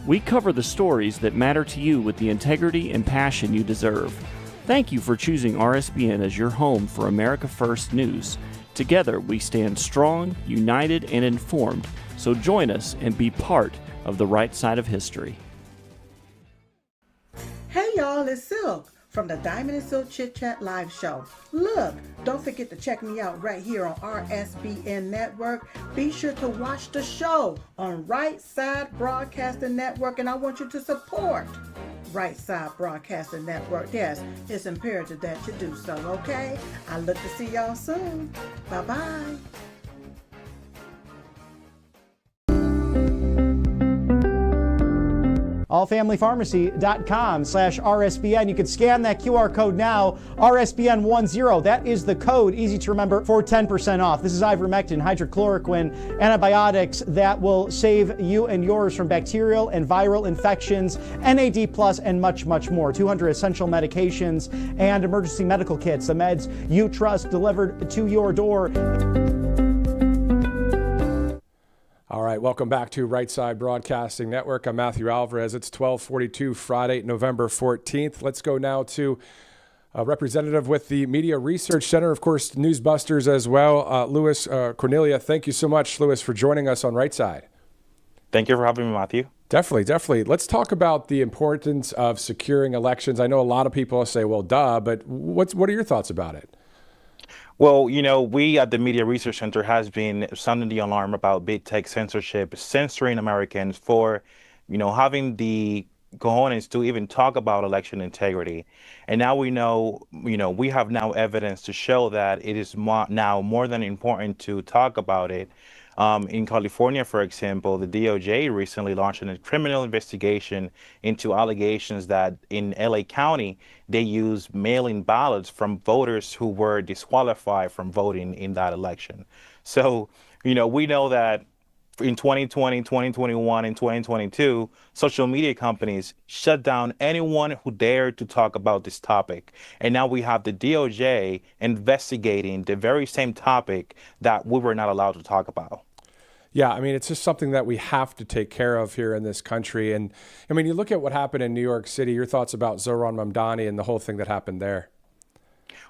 We cover the stories that matter to you with the integrity and passion you deserve. Thank you for choosing RSBN as your home for America First News. Together, we stand strong, united, and informed. So join us and be part of the right side of history. Hey y'all, it's Silk from the Diamond and Silk Chit Chat live show. Look, don't forget to check me out right here on RSBN Network. Be sure to watch the show on Right Side Broadcasting Network, and I want you to support Right Side Broadcasting Network. Yes, it's imperative that you do so, okay? I look to see y'all soon. Bye-bye. allfamilypharmacy.com/RSBN. You can scan that QR code now, RSBN10. That is the code, easy to remember, for 10% off. This is ivermectin, hydrochloroquine, antibiotics that will save you and yours from bacterial and viral infections, NAD+, and much, much more. 200 essential medications and emergency medical kits, the meds you trust delivered to your door. All right, welcome back to Right Side Broadcasting Network. I'm Matthew Alvarez. It's 12:42 Friday, November 14th. Let's go now to a representative with the Media Research Center, of course, Newsbusters as well, Louis Cornelia. Thank you so much, Louis, for joining us on Right Side. Thank you for having me, Matthew. Definitely. Let's talk about the importance of securing elections. I know a lot of people say, well, duh, but what are your thoughts about it? Well, we at the Media Research Center has been sounding the alarm about big tech censorship, censoring Americans for, having the cojones to even talk about election integrity. And now we know, we have now evidence to show that it is now more than important to talk about it. In California, for example, the DOJ recently launched a criminal investigation into allegations that in LA County, they used mail-in ballots from voters who were disqualified from voting in that election. So, we know that in 2020, 2021, and 2022, social media companies shut down anyone who dared to talk about this topic. And now we have the DOJ investigating the very same topic that we were not allowed to talk about. Yeah, I mean, it's just something that we have to take care of here in this country. And I mean, you look at what happened in New York City, your thoughts about Zohran Mamdani and the whole thing that happened there.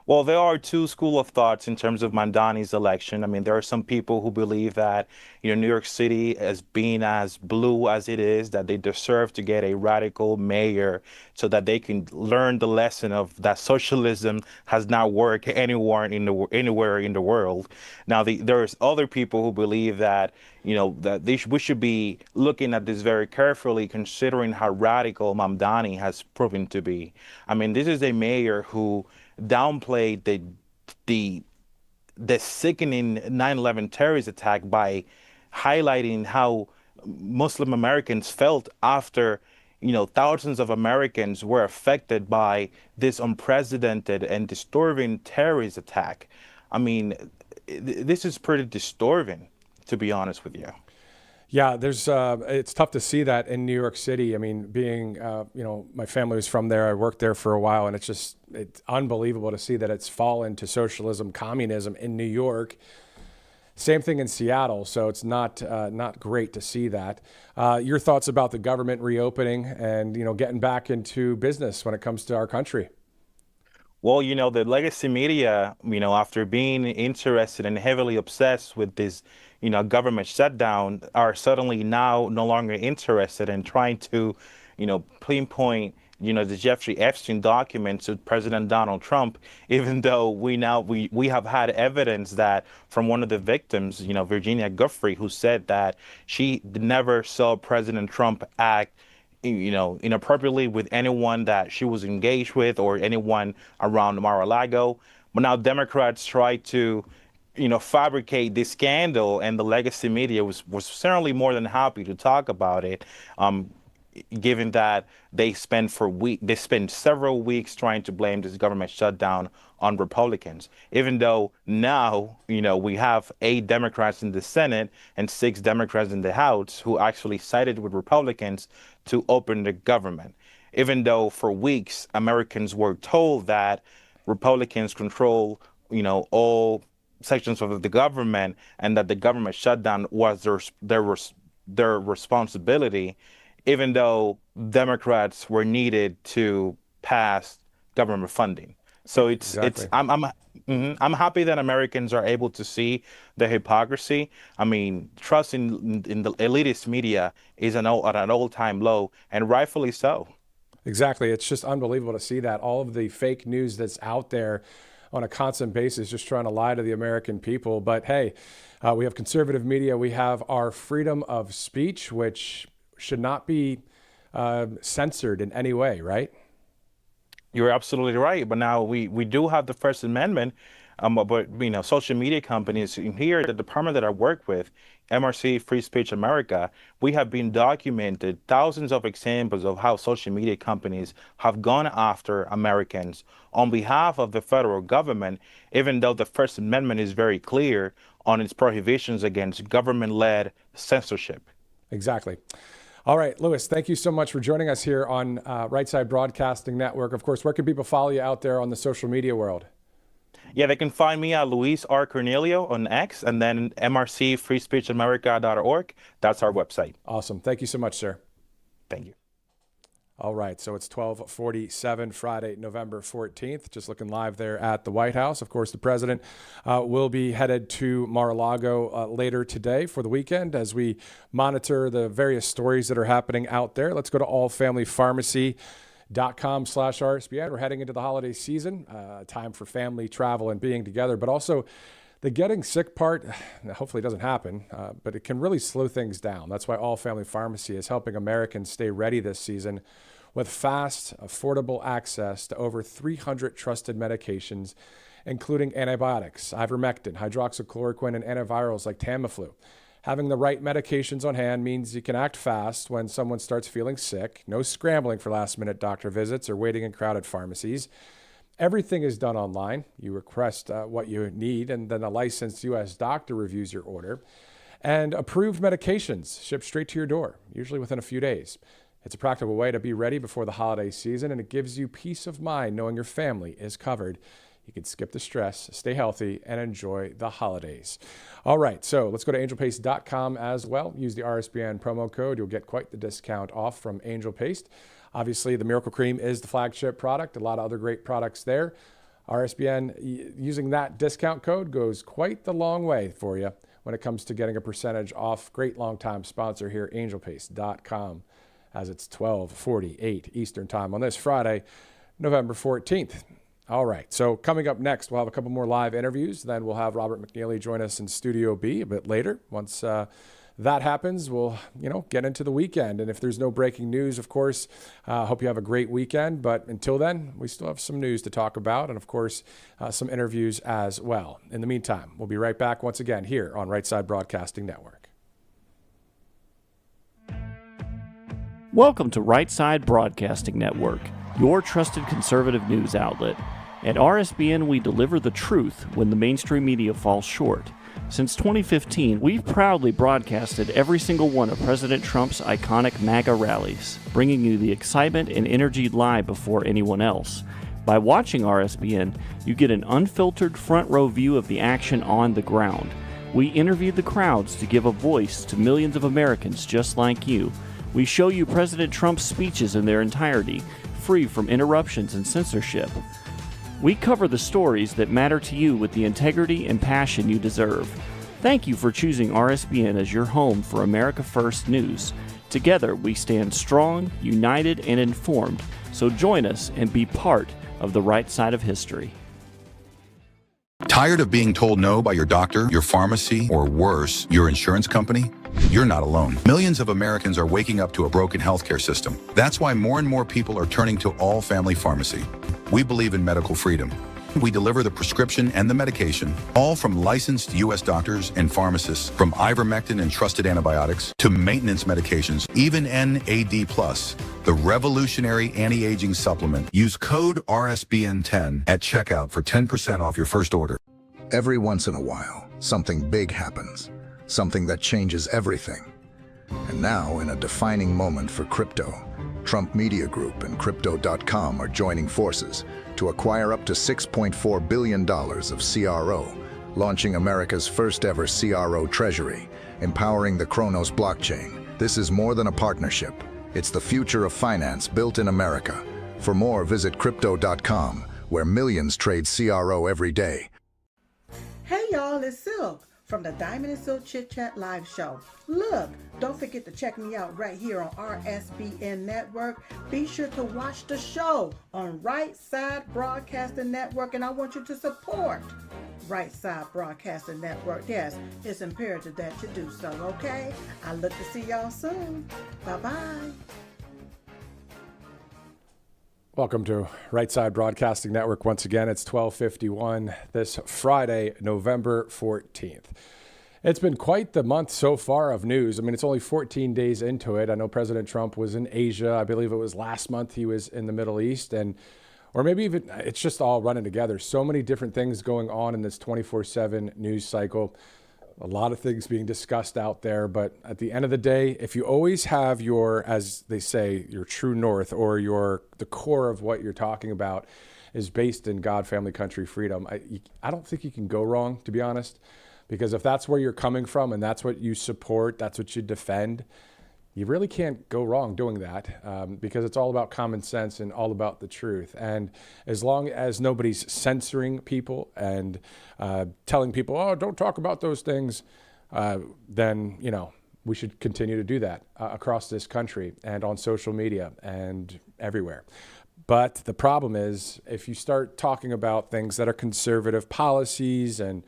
Well, there are two schools of thoughts in terms of Mamdani's election. I mean, there are some people who believe that, New York City, as being as blue as it is, that they deserve to get a radical mayor so that they can learn the lesson of that socialism has not worked anywhere in the world. Now, there's other people who believe that, we should be looking at this very carefully, considering how radical Mamdani has proven to be. I mean, this is a mayor who downplayed the sickening 9/11 terrorist attack by highlighting how Muslim Americans felt after, thousands of Americans were affected by this unprecedented and disturbing terrorist attack. I mean, this is pretty disturbing, to be honest with you. Yeah, it's tough to see that in New York City. I mean, being, my family was from there. I worked there for a while, and it's unbelievable to see that it's fallen to socialism, communism in New York. Same thing in Seattle, so it's not great to see that. Your thoughts about the government reopening and getting back into business when it comes to our country? Well, the legacy media, after being interested and heavily obsessed with this, government shutdown, are suddenly now no longer interested in trying to, pinpoint, the Jeffrey Epstein documents to President Donald Trump, even though we have had evidence that from one of the victims, Virginia Giuffre, who said that she never saw President Trump act inappropriately with anyone that she was engaged with or anyone around Mar-a-Lago. But now Democrats try to, fabricate this scandal, and the legacy media was certainly more than happy to talk about it, given that they spent several weeks trying to blame this government shutdown on Republicans, even though now, we have 8 Democrats in the Senate and 6 Democrats in the House who actually sided with Republicans to open the government, even though for weeks Americans were told that Republicans control, all sections of the government and that the government shutdown was their responsibility, even though Democrats were needed to pass government funding. So I'm happy that Americans are able to see the hypocrisy. I mean, trust in the elitist media is at an all-time low, and rightfully so. Exactly. It's just unbelievable to see that. All of the fake news that's out there on a constant basis, just trying to lie to the American people. But hey, we have conservative media. We have our freedom of speech, which should not be censored in any way, right? You're absolutely right. But now we do have the First Amendment. But social media companies here, the department that I work with, MRC Free Speech America, we have been documented thousands of examples of how social media companies have gone after Americans on behalf of the federal government, even though the First Amendment is very clear on its prohibitions against government-led censorship. Exactly. All right, Louis, thank you so much for joining us here on Right Side Broadcasting Network. Of course, where can people follow you out there on the social media world? Yeah, they can find me at Luis R. Cornelio on X, and then mrcfreespeechamerica.org. That's our website. Awesome. Thank you so much, sir. Thank you. All right, so it's 12:47 Friday, November 14th. Just looking live there at the White House. Of course, the president will be headed to Mar-a-Lago later today for the weekend as we monitor the various stories that are happening out there. Let's go to allfamilypharmacy.com/RSBN. We're heading into the holiday season, time for family travel and being together, but also the getting sick part, hopefully it doesn't happen, but it can really slow things down. That's why All Family Pharmacy is helping Americans stay ready this season with fast, affordable access to over 300 trusted medications, including antibiotics, ivermectin, hydroxychloroquine, and antivirals like Tamiflu. Having the right medications on hand means you can act fast when someone starts feeling sick. No scrambling for last-minute doctor visits or waiting in crowded pharmacies. Everything is done online. You request what you need, and then a licensed U.S. doctor reviews your order. And approved medications shipped straight to your door, usually within a few days. It's a practical way to be ready before the holiday season, and it gives you peace of mind knowing your family is covered. You can skip the stress, stay healthy, and enjoy the holidays. All right, so let's go to angelpaste.com as well. Use the RSBN promo code. You'll get quite the discount off from Angel Paste. Obviously, the Miracle Cream is the flagship product. A lot of other great products there. RSBN, using that discount code goes quite the long way for you when it comes to getting a percentage off. Great long-time sponsor here, angelpaste.com, as it's 12:48 Eastern Time on this Friday, November 14th. All right, so coming up next, we'll have a couple more live interviews. Then we'll have Robert McNeely join us in Studio B a bit later. Once that happens, we'll get into the weekend. And if there's no breaking news, of course, hope you have a great weekend. But until then, we still have some news to talk about and, of course, some interviews as well. In the meantime, we'll be right back once again here on Right Side Broadcasting Network. Welcome to Right Side Broadcasting Network, your trusted conservative news outlet. At RSBN, we deliver the truth when the mainstream media falls short. Since 2015, we've proudly broadcasted every single one of President Trump's iconic MAGA rallies, bringing you the excitement and energy live before anyone else. By watching RSBN, you get an unfiltered front row view of the action on the ground. We interview the crowds to give a voice to millions of Americans just like you. We show you President Trump's speeches in their entirety, free from interruptions and censorship. We cover the stories that matter to you with the integrity and passion you deserve. Thank you for choosing RSBN as your home for America First News. Together, we stand strong, united, and informed. So join us and be part of the right side of history. Tired of being told no by your doctor, your pharmacy, or worse, your insurance company? You're not alone. Millions of Americans are waking up to a broken healthcare system. That's why more and more people are turning to All Family Pharmacy. We believe in medical freedom. We deliver the prescription and the medication, all from licensed U.S. doctors and pharmacists, from ivermectin and trusted antibiotics to maintenance medications, even NAD+, the revolutionary anti-aging supplement. Use code RSBN10 at checkout for 10% off your first order. Every once in a while, something big happens, something that changes everything. And now, in a defining moment for crypto, Trump Media Group and Crypto.com are joining forces to acquire up to $6.4 billion of CRO, launching America's first ever CRO treasury, empowering the Kronos blockchain. This is more than a partnership. It's the future of finance built in America. For more, visit Crypto.com, where millions trade CRO every day. Hey y'all, it's Silk from the Diamond and Silk Chit Chat live show. Look, don't forget to check me out right here on RSBN Network. Be sure to watch the show on Right Side Broadcasting Network, and I want you to support Right Side Broadcasting Network. Yes, it's imperative that you do so, okay? I look to see y'all soon. Bye-bye. Welcome to Right Side Broadcasting Network. Once again, it's 12:51 this Friday, November 14th. It's been quite the month so far of news. I mean, it's only 14 days into it. I know President Trump was in Asia. I believe it was last month he was in the Middle East, or maybe even it's just all running together. So many different things going on in this 24/7 news cycle. A lot of things being discussed out there, but at the end of the day, if you always have your, as they say, your true north, or the core of what you're talking about is based in God, family, country, freedom, I don't think you can go wrong, to be honest, because if that's where you're coming from and that's what you support, that's what you defend, you really can't go wrong doing that, because it's all about common sense and all about the truth. And as long as nobody's censoring people and telling people, oh, don't talk about those things, then, we should continue to do that across this country and on social media and everywhere. But the problem is, if you start talking about things that are conservative policies and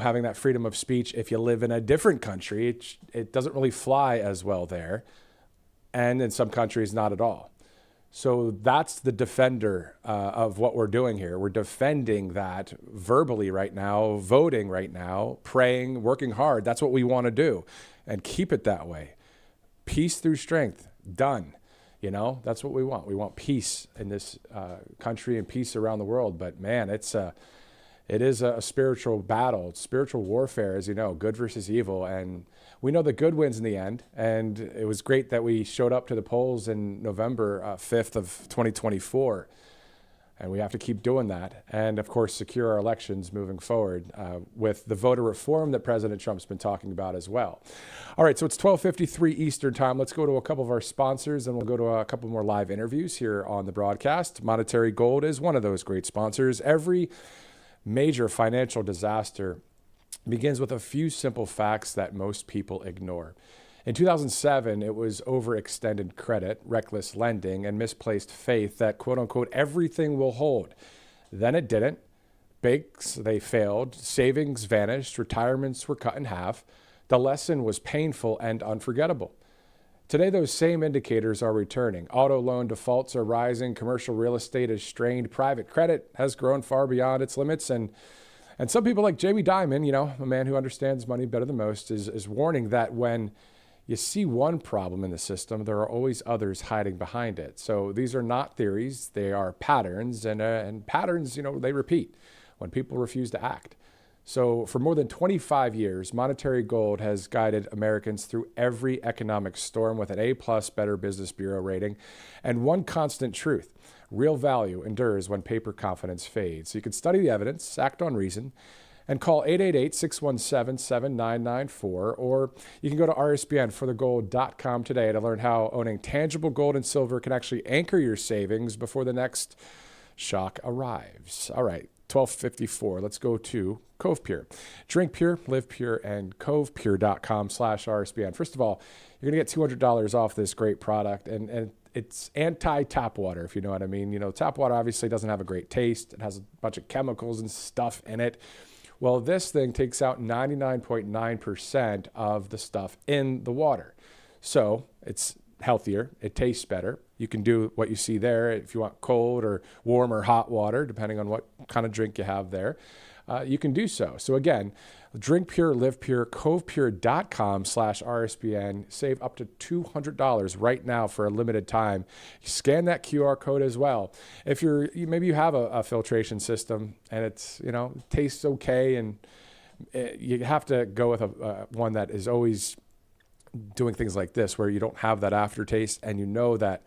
having that freedom of speech, if you live in a different country, it doesn't really fly as well there. And in some countries, not at all. So that's the defender of what we're doing here. We're defending that verbally right now, voting right now, praying, working hard. That's what we want to do, and keep it that way. Peace through strength. Done. That's what we want. We want peace in this country and peace around the world. But man, it is a spiritual battle. It's spiritual warfare, as you know, good versus evil. And we know the good wins in the end. And it was great that we showed up to the polls in November 5th of 2024. And we have to keep doing that. And, of course, secure our elections moving forward with the voter reform that President Trump's been talking about as well. All right, so it's 12:53 Eastern time. Let's go to a couple of our sponsors, and we'll go to a couple more live interviews here on the broadcast. Monetary Gold is one of those great sponsors. Every major financial disaster begins with a few simple facts that most people ignore. In 2007, it was overextended credit, reckless lending, and misplaced faith that, quote unquote, everything will hold. Then it didn't. Banks, they failed. Savings vanished. Retirements were cut in half. The lesson was painful and unforgettable. Today, those same indicators are returning. Auto loan defaults are rising. Commercial real estate is strained. Private credit has grown far beyond its limits. And some people like Jamie Dimon, a man who understands money better than most, is warning that when you see one problem in the system, there are always others hiding behind it. So these are not theories. They are patterns. And patterns, they repeat when people refuse to act. So for more than 25 years, Monetary Gold has guided Americans through every economic storm with an A+ Better Business Bureau rating and one constant truth: real value endures when paper confidence fades. So you can study the evidence, act on reason, and call 888-617-7994, or you can go to rsbnforthegold.com today to learn how owning tangible gold and silver can actually anchor your savings before the next shock arrives. All right, 1254. Let's go to Cove Pure. Drink pure, live pure, and covepure.com/RSBN. First of all, you're going to get $200 off this great product, and it's anti-tap water, if you know what I mean. You know, tap water obviously doesn't have a great taste. It has a bunch of chemicals and stuff in it. Well, this thing takes out 99.9% of the stuff in the water. So it's healthier. It tastes better. You can do what you see there if you want cold or warm or hot water, depending on what kind of drink you have there. You can do so. So again, drink pure, live pure, covepure.com/RSBN. Save up to $200 right now for a limited time. Scan that QR code as well. If maybe you have a filtration system and it's, tastes okay, and you have to go with one that is always doing things like this, where you don't have that aftertaste, and you know that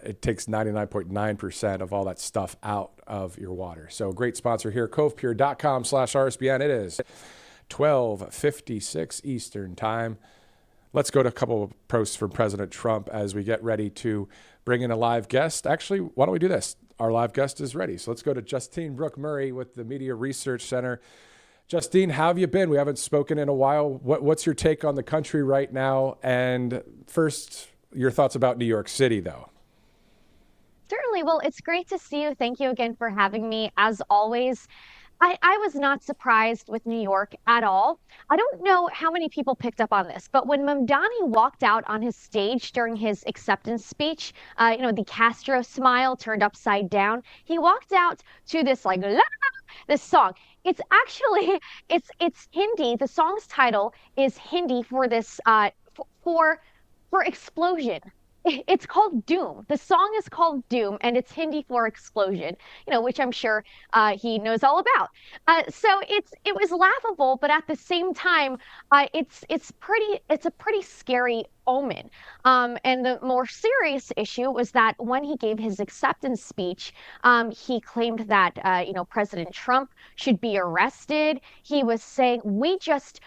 it takes 99.9% of all that stuff out of your water. So great sponsor here, covepure.com/RSBN. It is 12:56 Eastern time. Let's go to a couple of posts from President Trump as we get ready to bring in a live guest. Actually, why don't we do this? Our live guest is ready. So let's go to Justine Brooke Murray with the Media Research Center. Justine, how have you been? We haven't spoken in a while. What's your take on the country right now? And first, your thoughts about New York City, though. Certainly. Well, it's great to see you. Thank you again for having me. As always, I was not surprised with New York at all. I don't know how many people picked up on this, but when Mamdani walked out on his stage during his acceptance speech, the Castro smile turned upside down. He walked out to this this song. It's actually, it's Hindi. The song's title is Hindi for this, for explosion. It's called Doom. The song is called Doom, and it's Hindi for explosion, which I'm sure he knows all about. So it was laughable, but at the same time, it's a pretty scary omen. And the more serious issue was that when he gave his acceptance speech, he claimed that President Trump should be arrested. He was saying we just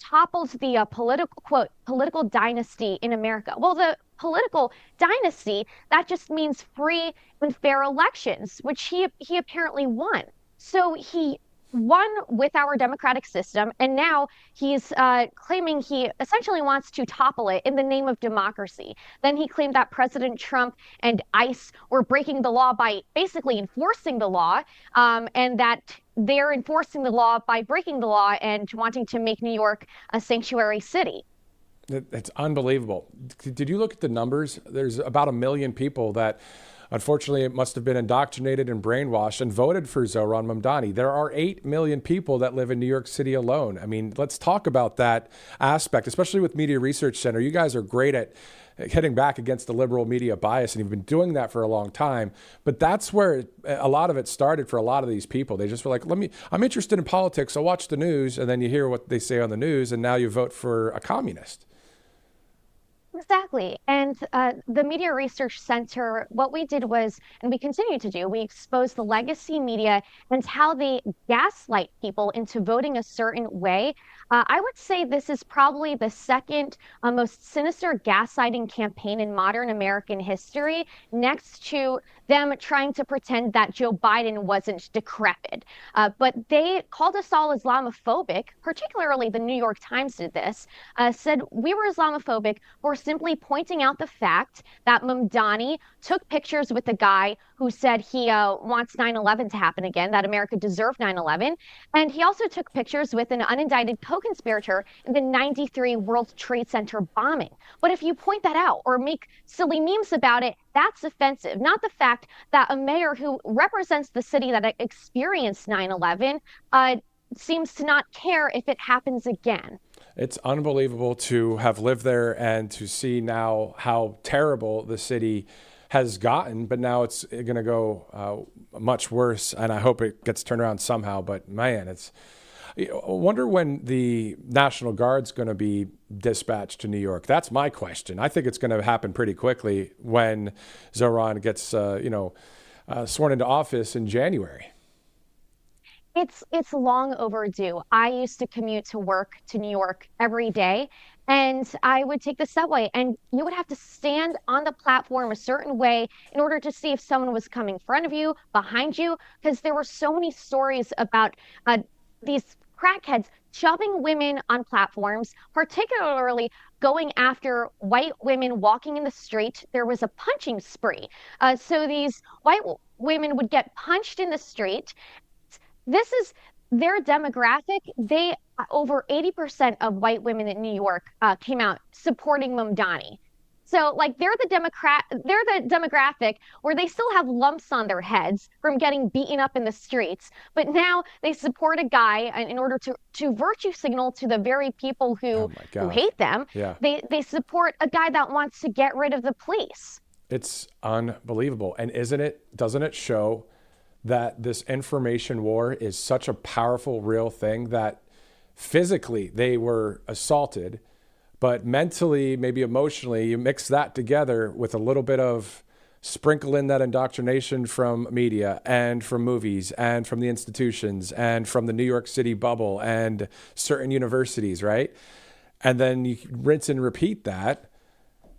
toppled the political dynasty in America. Well, the political dynasty, that just means free and fair elections, which he apparently won. So he won with our democratic system, and now he's claiming he essentially wants to topple it in the name of democracy. Then he claimed that President Trump and ICE were breaking the law by basically enforcing the law, and that they're enforcing the law by breaking the law and wanting to make New York a sanctuary city. It's unbelievable. Did you look at the numbers? There's about 1 million people that, unfortunately, it must have been indoctrinated and brainwashed and voted for Zohran Mamdani. There are 8 million people that live in New York City alone. I mean, let's talk about that aspect, especially with Media Research Center. You guys are great at hitting back against the liberal media bias, and you've been doing that for a long time. But that's where a lot of it started for a lot of these people. They just were like, I'm interested in politics, I'll watch the news, and then you hear what they say on the news, and now you vote for a communist. Exactly. And the Media Research Center, what we did was, and we continue to do, we exposed the legacy media and how they gaslight people into voting a certain way. I would say this is probably the second most sinister gaslighting campaign in modern American history, next to them trying to pretend that Joe Biden wasn't decrepit. But they called us all Islamophobic, particularly the New York Times did this, said we were Islamophobic for simply pointing out the fact that Mamdani took pictures with a guy who said he wants 9/11 to happen again, that America deserved 9/11. And he also took pictures with an unindicted co-conspirator in the 93 World Trade Center bombing. But if you point that out or make silly memes about it, that's offensive, not the fact that a mayor who represents the city that experienced 9/11 seems to not care if it happens again. It's unbelievable to have lived there and to see now how terrible the city has gotten, but now it's going to go much worse, and I hope it gets turned around somehow. But man, I wonder when the National Guard's going to be dispatched to New York. That's my question. I think it's going to happen pretty quickly when Zohran gets sworn into office in January. It's long overdue. I used to commute to work to New York every day, and I would take the subway, and you would have to stand on the platform a certain way in order to see if someone was coming in front of you, behind you, because there were so many stories about uh, these crackheads shoving women on platforms, particularly going after white women walking in the street. There was a punching spree. So these women would get punched in the street. This is their demographic. They over 80% of white women in New York came out supporting Mamdani. So like they're the demographic where they still have lumps on their heads from getting beaten up in the streets, but now they support a guy in order to virtue signal to the very people who hate them. Yeah. They support a guy that wants to get rid of the police. It's unbelievable. And doesn't it show that this information war is such a powerful, real thing that physically they were assaulted, but mentally, maybe emotionally, you mix that together with a little bit of sprinkle in that indoctrination from media and from movies and from the institutions and from the New York City bubble and certain universities, right? And then you rinse and repeat that.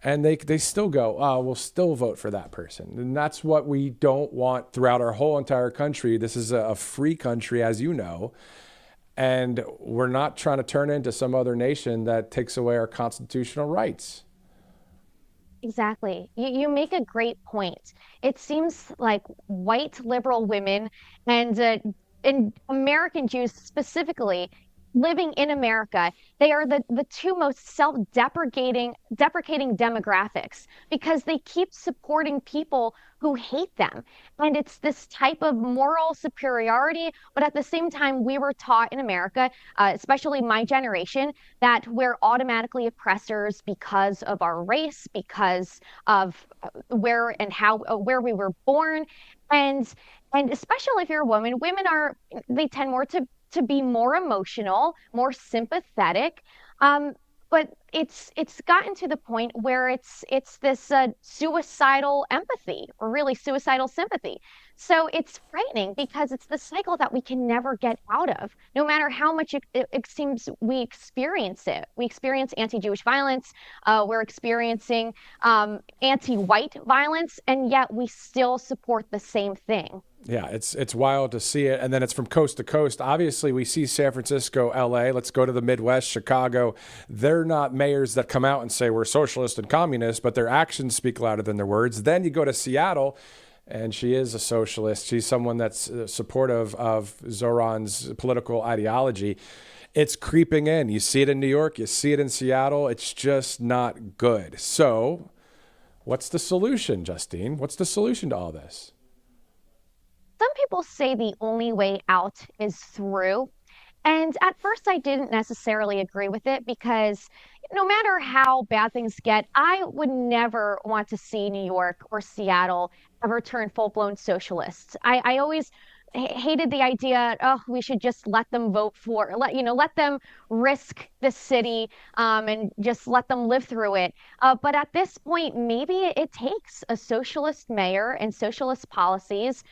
And they still go, oh, we'll still vote for that person. And that's what we don't want throughout our whole entire country. This is a free country, as you know. And we're not trying to turn into some other nation that takes away our constitutional rights. Exactly. You make a great point. It seems like white liberal women and American Jews specifically living in America, they are the two most deprecating demographics because they keep supporting people who hate them. And it's this type of moral superiority. But at the same time, we were taught in America, especially my generation, that we're automatically oppressors because of our race, because of where we were born. And especially if you're a woman, they tend more to be more emotional, more sympathetic. But it's gotten to the point where it's this suicidal empathy, or really suicidal sympathy. So it's frightening because it's the cycle that we can never get out of, no matter how much it seems we experience it. We experience anti-Jewish violence, we're experiencing anti-white violence, and yet we still support the same thing. Yeah, it's wild to see it. And then it's from coast to coast. Obviously, we see San Francisco, LA. Let's go to the Midwest, Chicago. They're not mayors that come out and say we're socialist and communist, but their actions speak louder than their words. Then you go to Seattle, and she is a socialist. She's someone that's supportive of Zoran's political ideology. It's creeping in. You see it in New York. You see it in Seattle. It's just not good. So what's the solution, Justine? What's the solution to all this? Some people say the only way out is through. And at first, I didn't necessarily agree with it because no matter how bad things get, I would never want to see New York or Seattle ever turn full-blown socialists. I always hated the idea, we should just let them let them risk the city and just let them live through it. But at this point, maybe it takes a socialist mayor and socialist policies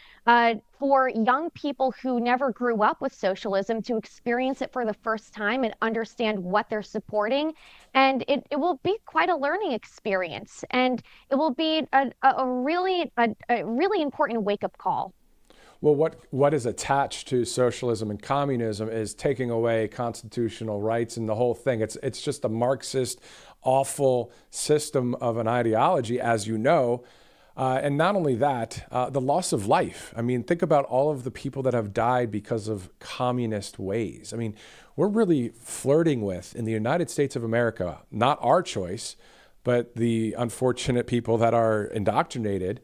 for young people who never grew up with socialism to experience it for the first time and understand what they're supporting. And it will be quite a learning experience. And it will be a really important wake-up call. Well, what is attached to socialism and communism is taking away constitutional rights and the whole thing. It's just a Marxist, awful system of an ideology, as you know. And not only that, the loss of life. I mean, think about all of the people that have died because of communist ways. I mean, we're really flirting with, in the United States of America, not our choice, but the unfortunate people that are indoctrinated.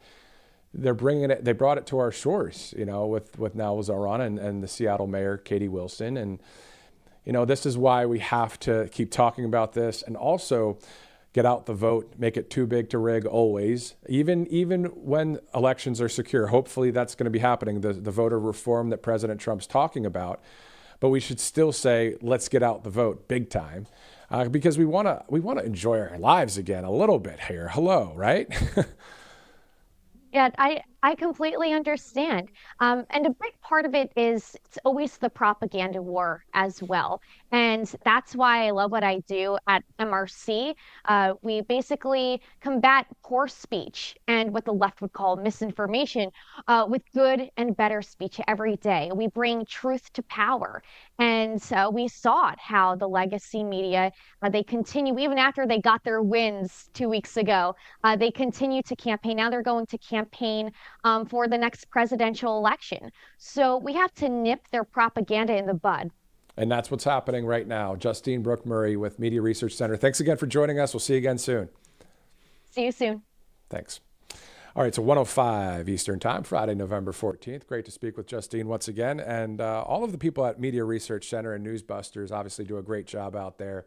They brought it to our shores, with now Zoran and the Seattle mayor, Katie Wilson. And, this is why we have to keep talking about this and also get out the vote, make it too big to rig always, even when elections are secure. Hopefully that's going to be happening, the voter reform that President Trump's talking about. But we should still say, let's get out the vote big time because we want to enjoy our lives again a little bit here. Hello, right? Yeah, I I completely understand. And a big part of it is it's always the propaganda war as well. And that's why I love what I do at MRC. We basically combat poor speech and what the left would call misinformation with good and better speech every day. We bring truth to power. And we saw it how the legacy media, they continue, even after they got their wins 2 weeks ago, they continue to campaign. Now they're going to campaign for the next presidential election. So we have to nip their propaganda in the bud. And that's what's happening right now. Justine Brooke Murray with Media Research Center. Thanks again for joining us. We'll see you again soon. See you soon. Thanks. All right, so 1:05 Eastern Time, Friday, November 14th. Great to speak with Justine once again. And all of the people at Media Research Center and Newsbusters obviously do a great job out there.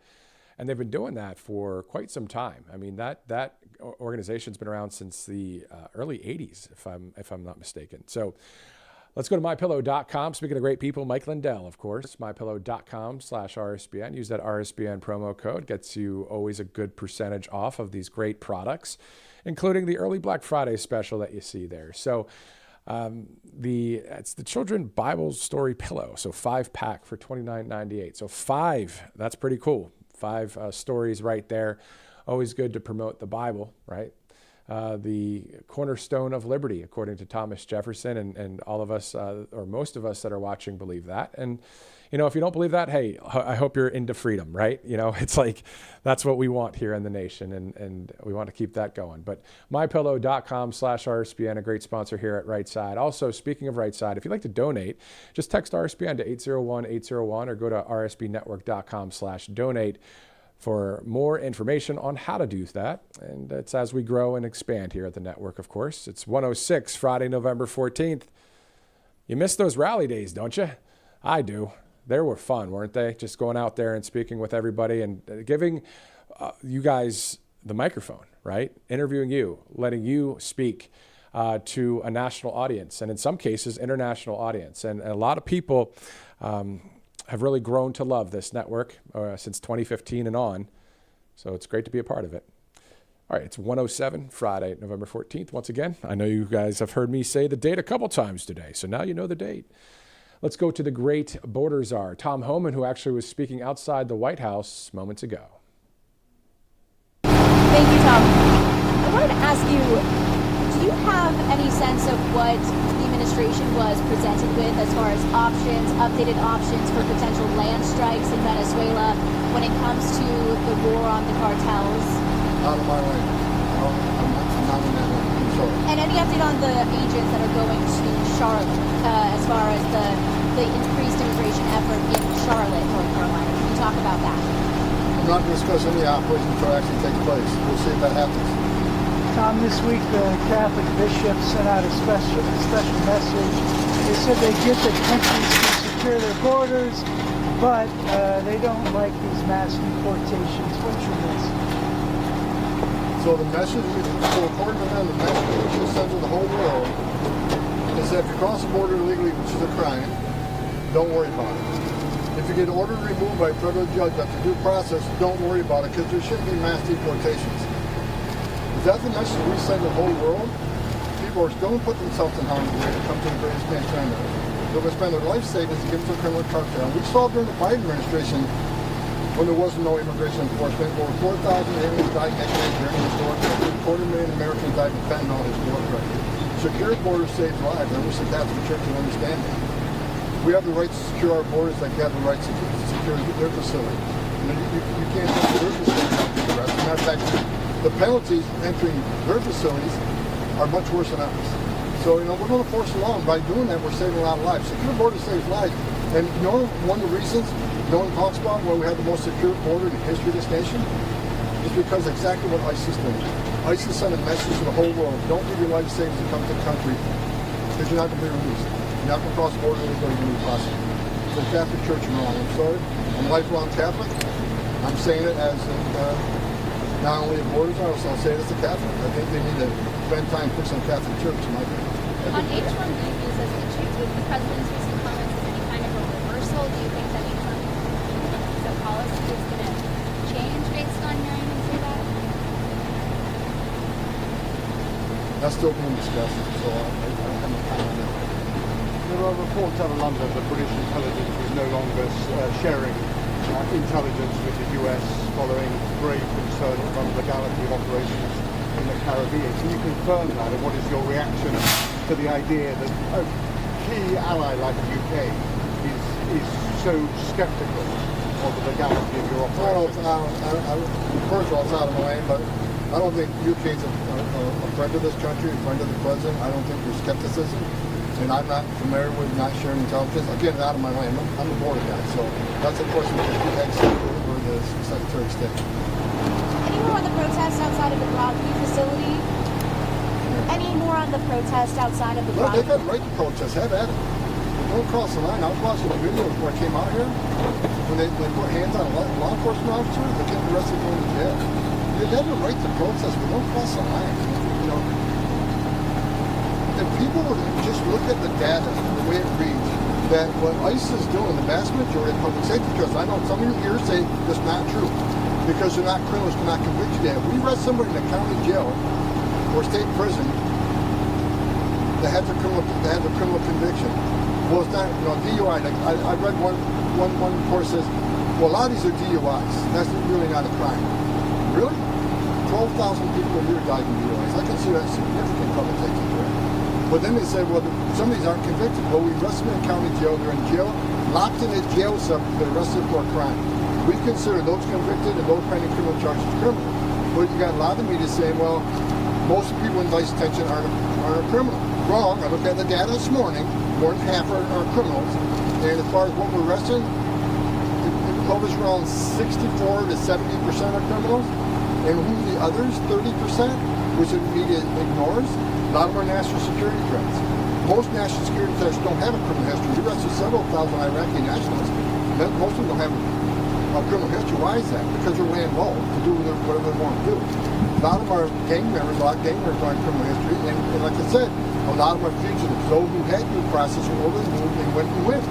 And they've been doing that for quite some time. I mean, that organization's been around since the early 80s, if I'm not mistaken. So let's go to MyPillow.com. Speaking of great people, Mike Lindell, of course, MyPillow.com/RSBN. Use that RSBN promo code. Gets you always a good percentage off of these great products, including the early Black Friday special that you see there. So it's the Children Bible Story Pillow. So 5-pack for $29.98. So 5, that's pretty cool. 5 stories right there. Always good to promote the Bible, right? The cornerstone of liberty, according to Thomas Jefferson, and all of us, or most of us that are watching, believe that. And, if you don't believe that, hey, I hope you're into freedom, right? It's like, that's what we want here in the nation, and we want to keep that going. But MyPillow.com/RSBN, a great sponsor here at Right Side. Also, speaking of Right Side, if you'd like to donate, just text RSBN to 801-801 or go to rsbnetwork.com/donate for more information on how to do that. And it's as we grow and expand here at the network, of course. It's 1:06, Friday, November 14th. You miss those rally days, don't you? I do. They were fun, weren't they? Just going out there and speaking with everybody and giving you guys the microphone, right? Interviewing you, letting you speak to a national audience, and in some cases, international audience. And a lot of people have really grown to love this network since 2015 and on. So it's great to be a part of it. All right, it's 1:07, Friday, November 14th. Once again, I know you guys have heard me say the date a couple times today, so now you know the date. Let's go to the great border czar, Tom Homan, who actually was speaking outside the White House moments ago. Thank you, Tom. I wanted to ask you, do you have any sense of what the administration was presented with as far as options, updated options for potential land strikes in Venezuela when it comes to the war on the cartels? Out of my way. I'm not in that control. And any update on the agents that are going to Charlotte as far as the increased immigration effort in Charlotte, North Carolina? Can you talk about that? I'm not going to discuss any operation until it actually takes place. We'll see if that happens. Tom, this week the Catholic bishops sent out a special message. They said they get the countries to secure their borders, but they don't like these mass deportations. What's your message? So according to them, the message we should send to the whole world is that if you cross the border illegally, which is a crime, don't worry about it. If you get ordered removed by a federal judge after due process, don't worry about it, because there shouldn't be mass deportations. If that's the message we send to the whole world, people are still going to put themselves in harm's way to come to the greatest nation on earth. They're going to spend their life savings to give to a criminal cartel. We saw during the Biden administration, when there was no immigration enforcement, over 4,000 aliens died next day during the war. 250,000 Americans died in fentanyl is war record. Secure borders saves lives. I wish the Catholic Church would understand that. We have the right to secure our borders like they have the right to secure their facility. You can't take their facilities out to the rest. As a matter of fact, the penalties entering their facilities are much worse than ours. So, we're going to force the law, and by doing that, we're saving a lot of lives. Secure borders saves lives. And one of the reasons no one talks about why we have the most secure border in the history of this nation is because exactly what ISIS did. ISIS sent a message to the whole world: don't give your life savings to come to the country, because you're not going to be released. You're not going to cross the border illegally, you're going to be prosecuted. So the Catholic Church is wrong. I'm sorry. I'm a lifelong Catholic. I'm saying it as not only a border czar, I'll say it as a Catholic. I think they need to spend time fixing the Catholic Church, in my opinion. On H-1B visas, did you take the president's recent comments as any kind of a reversal? Do you think that the policy is going to change based on hearing him say that? That's still being discussed, so I have no comment on that. There are reports out of London that British intelligence is no longer sharing intelligence with the US following grave concern about the legality of operations in the Caribbean. Can you confirm that, and what is your reaction to the idea that a key ally like the UK is so sceptical of the legality of your operations? First of all, it's out of my lane, but I don't think UK is a friend of this country, a friend of the president. I don't think there's skepticism. And I'm not familiar with not sharing intelligence. Again, out of my lane. I'm the border guy, so that's a question for the ex-secretary or the Secretary of State. Any more on the protest outside of the Broadview facility? Any more on the protest outside of the Well, Broadview? they got the right to protest. Have at it. Don't cross the line. I was watching the video before I came out here. When they put hands on a law enforcement officer, they get arrested going to jail. They have the right to protest, but don't cross the line. You know, if people would just look at the data, the way it reads, that what ICE is doing, the vast majority of public safety judges, I know some of you here say that's not true, because they're not criminals, they're not convicted yet. If we arrest somebody in a county jail or state prison that has a criminal conviction, well, it's not, you know, DUI. Like I read one report says, well, a lot of these are DUIs. That's really not a crime. Really? 12,000 people a year die from DUIs. I consider that significant public safety threat. But then they say, well, some of these aren't convicted. Well, we arrest them in county jail. They're in jail, locked in a jail cell. They're arrested for a crime. We consider those convicted and those pending criminal charges criminal. But you got a lot of the media saying, well, most people in vice detention aren't a criminal. Wrong. I looked at the data this morning. More than half are criminals. And as far as what we're arresting, it covers around 64 to 70% are criminals. And who the others, 30%, which the media ignores, a lot of them are national security threats. Most national security threats don't have a criminal history. We arrested several thousand Iraqi nationals. Most of them don't have a criminal history. Why is that? Because they're laying low to do whatever they want to do. A lot of them are gang members. A lot of gang members aren't criminal history. And like I said, a lot of them are fugitives. Those who had due process were overruled and went and went.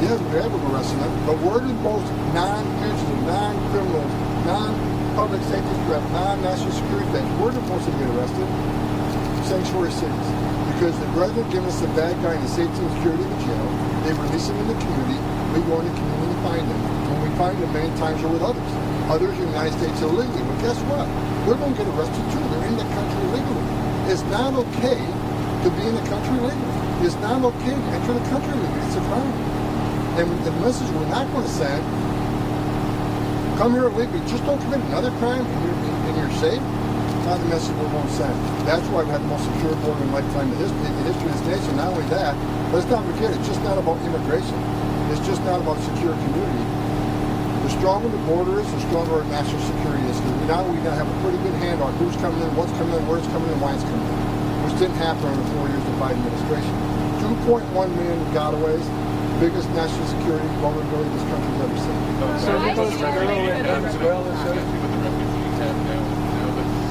Yeah, we were able to arrest them. But we're the most non-fugitive, non-criminals, non-public safety threat, non-national security threats. We're the most to get arrested. Sanctuary cities. Because rather than giving us the bad guy in the safety and security of the jail, they release them in the community, we go in the community and find them. When we find them, many times are with others. Others in the United States illegally. But guess what? They're going to get arrested too. They're in the country illegally. It's not okay to be in the country illegally. It's not okay to enter the country illegally. It's a crime. And the message we're not going to send, come here illegally, just don't commit another crime and you're safe. Not the message we're going to send. That's why we have the most secure border in lifetime in the history of this nation. Not only that, let's not forget, it's just not about immigration. It's just not about secure community. The stronger the border is, the stronger our national security is. Because now we have a pretty good handle on who's coming in, what's coming in, where it's coming in, why it's coming in. Which didn't happen in the 4 years of the Biden administration. 2.1 million gotaways, biggest national security vulnerability this country's ever seen. So Nicholas Maduro in Venezuela said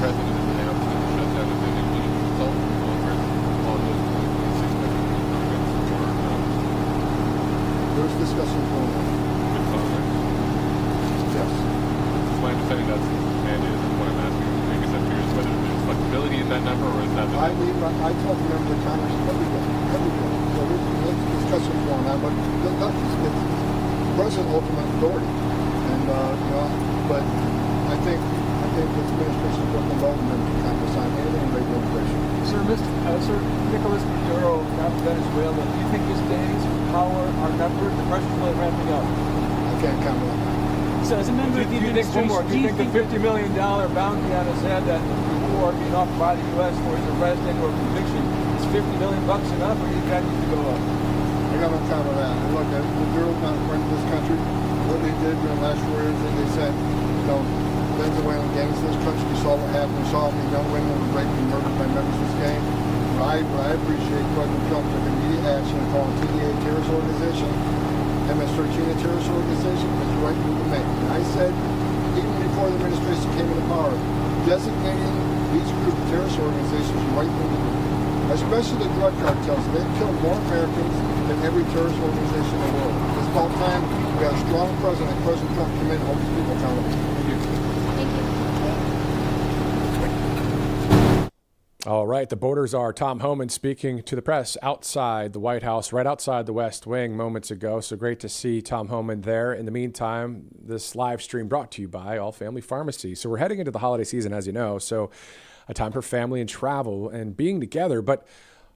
president has announced that the shutdown is ending. Will you consult with Congress on those 26 members of Congress? There's discussions going on. With Congress? Yes. It's my understanding that's mandated. That's what I'm asking. I guess I'm curious whether there's flexibility in that number or is that the number? I talk to members of Congress every day. So there's discussions going on, but it's the president's ultimate authority. And, but I think this administration is working well with Congress on anything in regular immigration. Sir Nicholas Maduro out of Venezuela, do you think his days of power are numbered? The pressure's really ramping up. I can't comment on that. So as a member of the administration, do you think the $50 million bounty on his head, that reward being offered by the U.S. for his arrest and or conviction, is $50 million enough, or do you think that needs to go up? I got no comment on that. And look, Maduro's not a friend of this country. What they did during the last 4 years, they said, Venezuelan gangs in this country. We saw what happened. We saw the young women were raped and murdered by members of this gang. I appreciate President Trump took immediate action and calling TDA a terrorist organization, MS-13 a terrorist organization. It's the right move to make. And I said, even before the administration came into power, designating these groups terrorist organizations is the right move to do. Especially the drug cartels. They've killed more Americans than every terrorist organization in the world. It's about time we have a strong president like President Trump come in and hold these people accountable. All right, the borders are Tom Homan speaking to the press outside the White House, right outside the West Wing moments ago. So great to see Tom Homan there. In the meantime, this live stream brought to you by All Family Pharmacy. So we're heading into the holiday season, as you know, so a time for family and travel and being together, but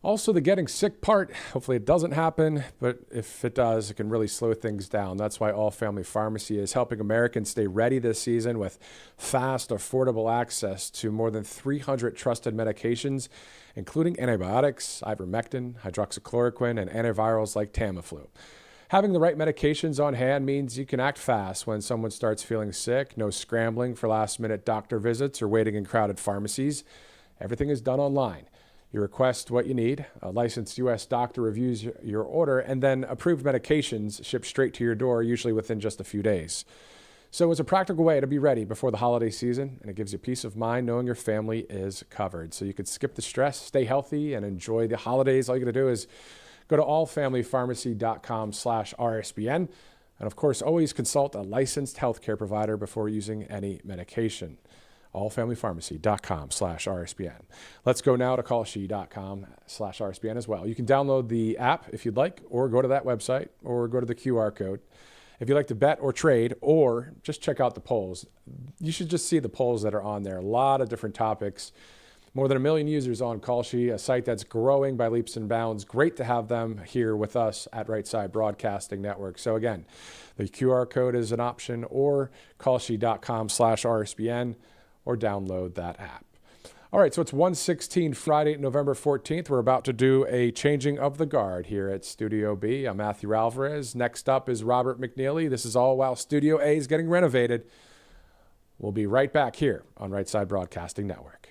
also the getting sick part. Hopefully it doesn't happen, but if it does, it can really slow things down. That's why All Family Pharmacy is helping Americans stay ready this season with fast, affordable access to more than 300 trusted medications, including antibiotics, ivermectin, hydroxychloroquine, and antivirals like Tamiflu. Having the right medications on hand means you can act fast when someone starts feeling sick. No scrambling for last-minute doctor visits or waiting in crowded pharmacies. Everything is done online. You request what you need, a licensed U.S. doctor reviews your order, and then approved medications shipped straight to your door, usually within just a few days. So it's a practical way to be ready before the holiday season, and it gives you peace of mind knowing your family is covered. So you could skip the stress, stay healthy, and enjoy the holidays. All you got to do is go to allfamilypharmacy.com/RSBN. And of course, always consult a licensed healthcare provider before using any medication. allfamilypharmacy.com/RSBN. Let's go now to callshe.com/RSBN as well. You can download the app if you'd like, or go to that website, or go to the QR code. If you'd like to bet or trade, or just check out the polls, you should just see the polls that are on there. A lot of different topics. More than 1 million users on Callshe, a site that's growing by leaps and bounds. Great to have them here with us at Right Side Broadcasting Network. So again, the QR code is an option, or callshe.com/RSBN, or download that app. All right, so it's 1:16 Friday, November 14th. We're about to do a changing of the guard here at Studio B. I'm Matthew Alvarez. Next up is Robert McNeely. This is all while Studio A is getting renovated. We'll be right back here on Right Side Broadcasting Network.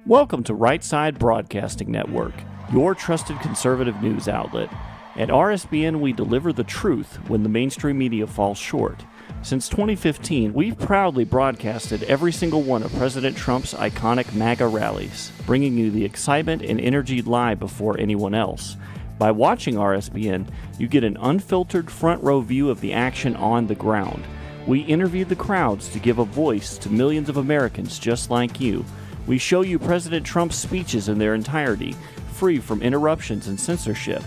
Welcome to Right Side Broadcasting Network, your trusted conservative news outlet. At RSBN, we deliver the truth when the mainstream media falls short. Since 2015, we've proudly broadcasted every single one of President Trump's iconic MAGA rallies, bringing you the excitement and energy live before anyone else. By watching RSBN, you get an unfiltered front row view of the action on the ground. We interview the crowds to give a voice to millions of Americans just like you. We show you President Trump's speeches in their entirety, free from interruptions and censorship.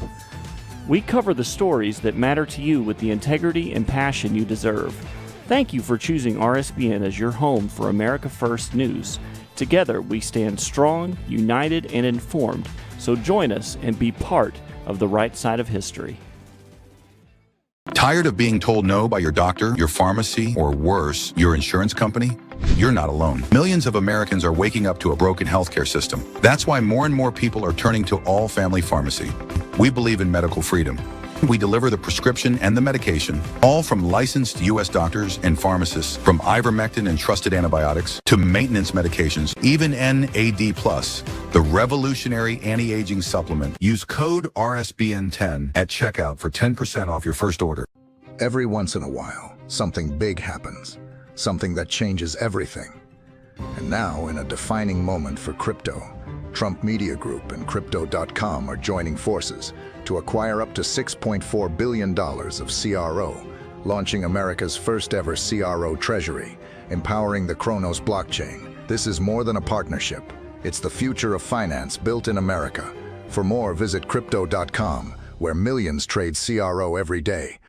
We cover the stories that matter to you with the integrity and passion you deserve. Thank you for choosing RSBN as your home for America First News. Together, we stand strong, united, and informed. So join us and be part of the right side of history. Tired of being told no by your doctor, your pharmacy, or worse, your insurance company? You're not alone. Millions of Americans are waking up to a broken healthcare system. That's why more and more people are turning to All Family Pharmacy. We believe in medical freedom. We deliver the prescription and the medication, all from licensed U.S. doctors and pharmacists, from ivermectin and trusted antibiotics to maintenance medications, even NAD+, the revolutionary anti-aging supplement. Use code RSBN10 at checkout for 10% off your first order. Every once in a while, something big happens, something that changes everything. And now, in a defining moment for crypto, Trump Media Group and Crypto.com are joining forces to acquire up to $6.4 billion of CRO, launching America's first ever CRO treasury, empowering the Kronos blockchain. This is more than a partnership. It's the future of finance built in America. For more, visit Crypto.com, where millions trade CRO every day.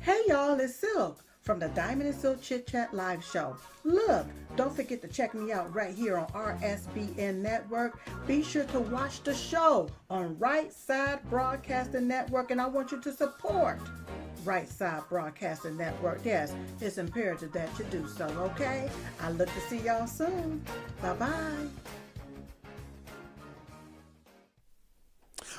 Hey y'all, it's Silk from the Diamond and Silk Chit Chat live show. Look, don't forget to check me out right here on RSBN Network. Be sure to watch the show on Right Side Broadcasting Network, and I want you to support Right Side Broadcasting Network. Yes, it's imperative that you do so, okay? I look to see y'all soon. Bye-bye.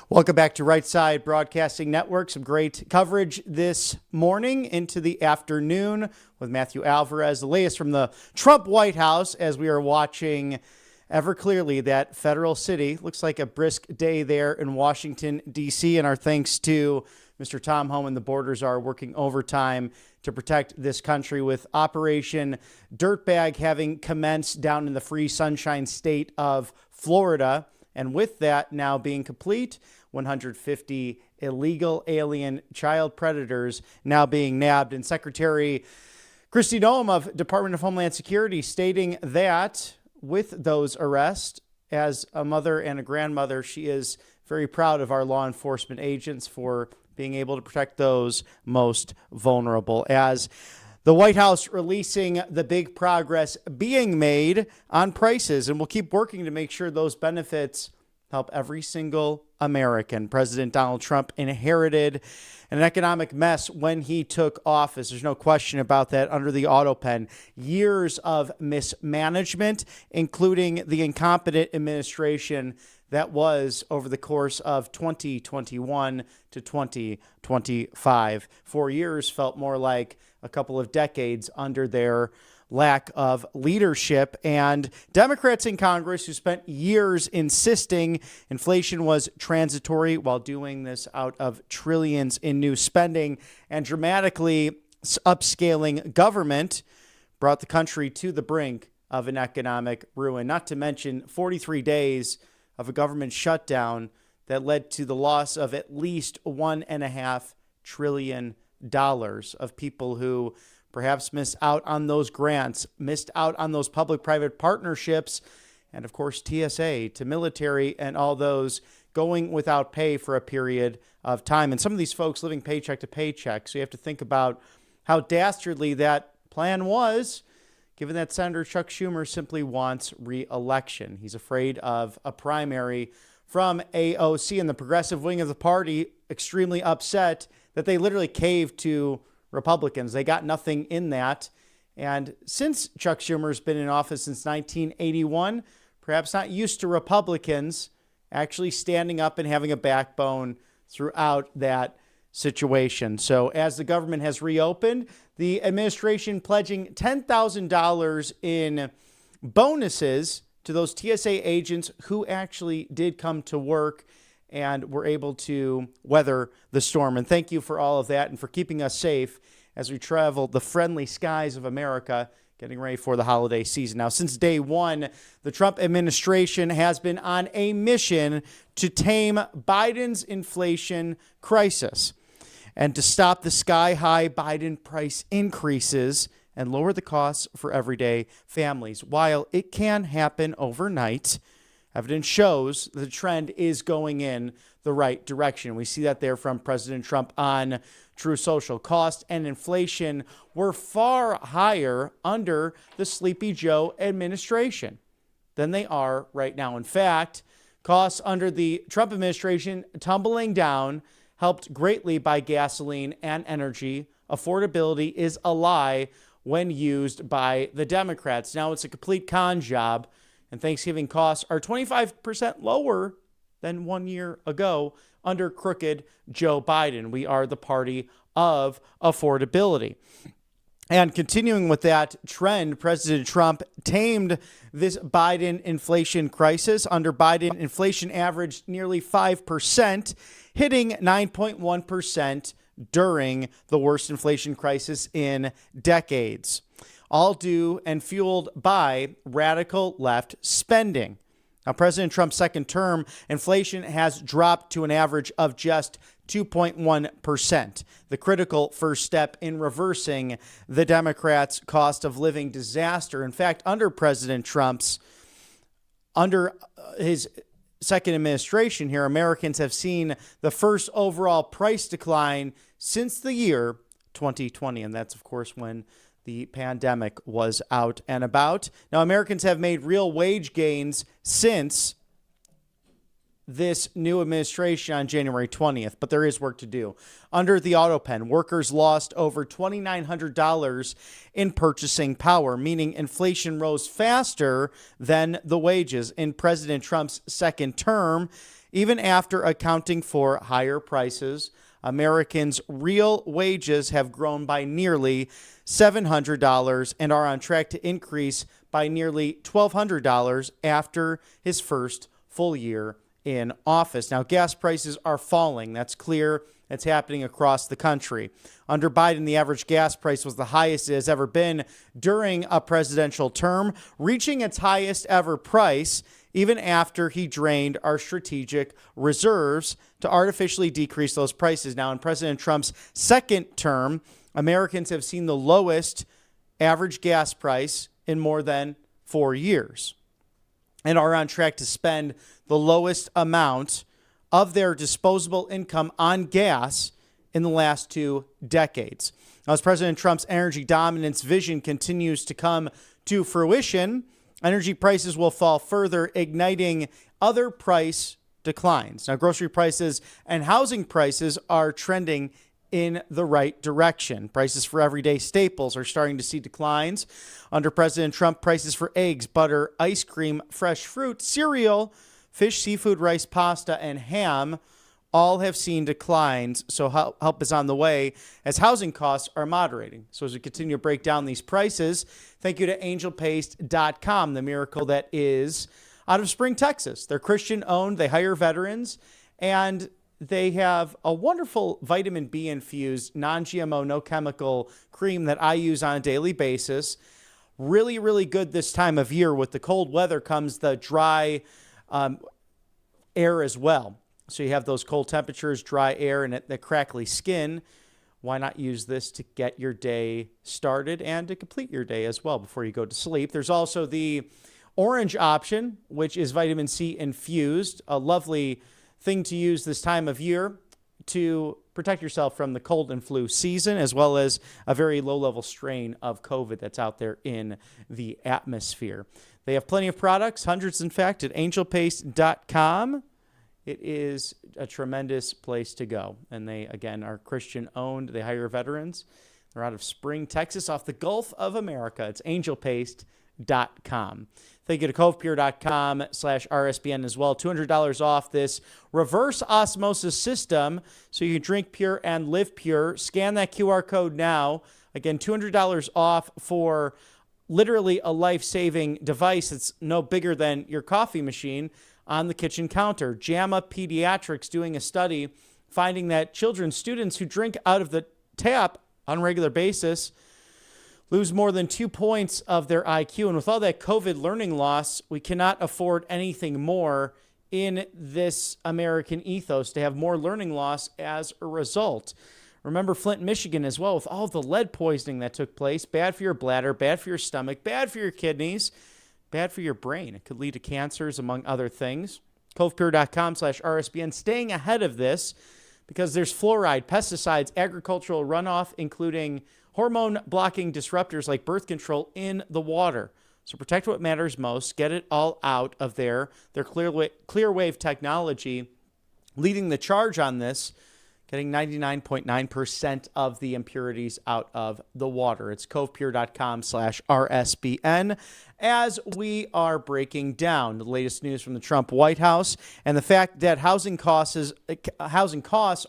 Welcome back to Right Side Broadcasting Network. Some great coverage this morning into the afternoon with Matthew Alvarez. The latest from the Trump White House as we are watching ever clearly that federal city. Looks like a brisk day there in Washington, D.C. And our thanks to Mr. Tom Homan. The borders are working overtime to protect this country with Operation Dirtbag having commenced down in the free sunshine state of Florida. And with that now being complete, 150 illegal alien child predators now being nabbed. And Secretary Kristi Noem of Department of Homeland Security stating that with those arrests, as a mother and a grandmother, she is very proud of our law enforcement agents for being able to protect those most vulnerable. As the White House releasing the big progress being made on prices, and we'll keep working to make sure those benefits help every single American. President Donald Trump inherited an economic mess when he took office. There's no question about that. Under the auto pen, years of mismanagement, including the incompetent administration that was over the course of 2021 to 2025. 4 years felt more like a couple of decades under their lack of leadership. And Democrats in Congress who spent years insisting inflation was transitory while doing this out of trillions in new spending and dramatically upscaling government brought the country to the brink of an economic ruin, not to mention 43 days of a government shutdown that led to the loss of at least $1.5 trillion of people who perhaps missed out on those grants, missed out on those public-private partnerships, and of course TSA to military and all those going without pay for a period of time. And some of these folks living paycheck to paycheck. So you have to think about how dastardly that plan was, given that Senator Chuck Schumer simply wants re-election. He's afraid of a primary from AOC, and the progressive wing of the party extremely upset that they literally caved to Republicans. They got nothing in that. And since Chuck Schumer's been in office since 1981, perhaps not used to Republicans actually standing up and having a backbone throughout that situation. So as the government has reopened, the administration pledging $10,000 in bonuses to those TSA agents who actually did come to work and were able to weather the storm. And thank you for all of that and for keeping us safe as we travel the friendly skies of America, getting ready for the holiday season. Now, since day one, the Trump administration has been on a mission to tame Biden's inflation crisis and to stop the sky-high Biden price increases and lower the costs for everyday families. While it can happen overnight, evidence shows the trend is going in the right direction. We see that there from President Trump on True Social. Cost and inflation were far higher under the Sleepy Joe administration than they are right now. In fact, costs under the Trump administration tumbling down, helped greatly by gasoline and energy. Affordability is a lie when used by the Democrats. Now it's a complete con job, and Thanksgiving costs are 25% lower than 1 year ago under crooked Joe Biden. We are the party of affordability. And continuing with that trend, President Trump tamed this Biden inflation crisis. Under Biden, inflation averaged nearly 5%, hitting 9.1% during the worst inflation crisis in decades, all due and fueled by radical left spending. Now, President Trump's second term, inflation has dropped to an average of just 2.1%, the critical first step in reversing the Democrats' cost of living disaster. In fact, under his second administration here, Americans have seen the first overall price decline since the year 2020. And that's, of course, when the pandemic was out and about. Now, Americans have made real wage gains since this new administration on January 20th, but there is work to do. Under the auto pen, workers lost over $2,900 in purchasing power, meaning inflation rose faster than the wages in President Trump's second term. Even after accounting for higher prices, Americans' real wages have grown by nearly $700 and are on track to increase by nearly $1,200 after his first full year in office. Now, gas prices are falling. That's clear. It's happening across the country. Under Biden, the average gas price was the highest it has ever been during a presidential term, reaching its highest ever price even after he drained our strategic reserves to artificially decrease those prices. Now, in President Trump's second term, Americans have seen the lowest average gas price in more than 4 years. and are on track to spend the lowest amount of their disposable income on gas in the last 2 decades. Now, as President Trump's energy dominance vision continues to come to fruition, energy prices will fall further, igniting other price declines. Now, grocery prices and housing prices are trending in the right direction. Prices for everyday staples are starting to see declines. Under President Trump, prices for eggs, butter, ice cream, fresh fruit, cereal, fish, seafood, rice, pasta, and ham all have seen declines. So help is on the way as housing costs are moderating. So as we continue to break down these prices, thank you to angelpaste.com, the miracle that is out of Spring, Texas. They're Christian-owned. They hire veterans, and they have a wonderful vitamin B infused, non-GMO, no chemical cream that I use on a daily basis. Really, really good this time of year. With the cold weather comes the dry air as well. So you have those cold temperatures, dry air, and the crackly skin. Why not use this to get your day started and to complete your day as well before you go to sleep? There's also the orange option, which is vitamin C infused, a lovely thing to use this time of year to protect yourself from the cold and flu season, as well as a very low-level strain of COVID that's out there in the atmosphere. They have plenty of products, hundreds in fact, at angelpaste.com. It is a tremendous place to go. And they, again, are Christian-owned. They hire veterans. They're out of Spring, Texas, off the Gulf of America. It's angelpaste.com. Thank you to covepure.com/RSBN as well. $200 off this reverse osmosis system so you can drink pure and live pure. Scan that QR code now. Again, $200 off for literally a life-saving device. It's no bigger than your coffee machine on the kitchen counter. JAMA Pediatrics doing a study finding that students who drink out of the tap on a regular basis lose more than 2 points of their IQ. And with all that COVID learning loss, we cannot afford anything more in this American ethos to have more learning loss as a result. Remember Flint, Michigan as well, with all of the lead poisoning that took place. Bad for your bladder, bad for your stomach, bad for your kidneys, bad for your brain. It could lead to cancers, among other things. covepure.com/RSBN, staying ahead of this because there's fluoride, pesticides, agricultural runoff, including hormone-blocking disruptors like birth control in the water. So protect what matters most. Get it all out of there. Their clear wave technology leading the charge on this, getting 99.9% of the impurities out of the water. It's covepure.com/RSBN. As we are breaking down the latest news from the Trump White House and the fact that housing costs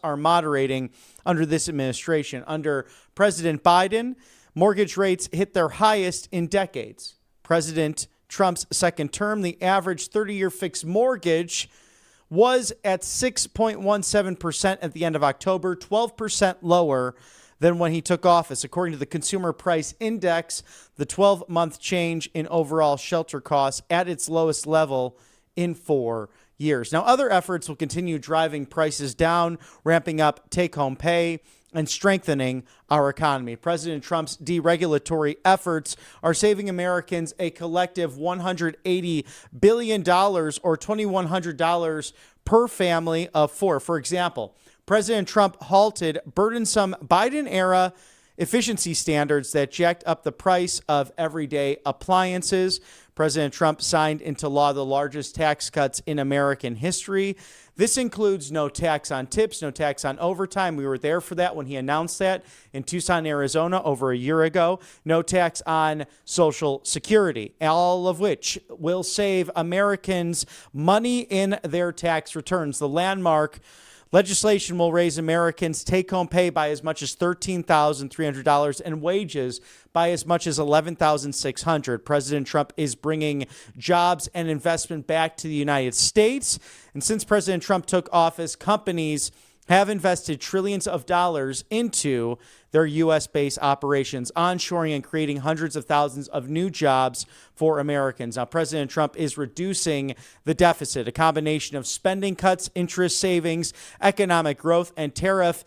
are moderating under this administration. Under President Biden, mortgage rates hit their highest in decades. President Trump's second term, the average 30-year fixed mortgage was at 6.17% at the end of October, 12% lower than when he took office. According to the Consumer Price Index, the 12-month change in overall shelter costs at its lowest level in 4 years. Now, other efforts will continue driving prices down, ramping up take-home pay, and strengthening our economy. President Trump's deregulatory efforts are saving Americans a collective $180 billion or $2,100 per family of four. For example, President Trump halted burdensome Biden-era efficiency standards that jacked up the price of everyday appliances. President Trump signed into law the largest tax cuts in American history. This includes no tax on tips, no tax on overtime. We were there for that when he announced that in Tucson, Arizona over a year ago. No tax on Social Security, all of which will save Americans money in their tax returns. The landmark legislation will raise Americans' take-home pay by as much as $13,300 and wages by as much as $11,600. President Trump is bringing jobs and investment back to the United States. And since President Trump took office, companies have invested trillions of dollars into their U.S.-based operations, onshoring and creating hundreds of thousands of new jobs for Americans. Now, President Trump is reducing the deficit, a combination of spending cuts, interest savings, economic growth, and tariff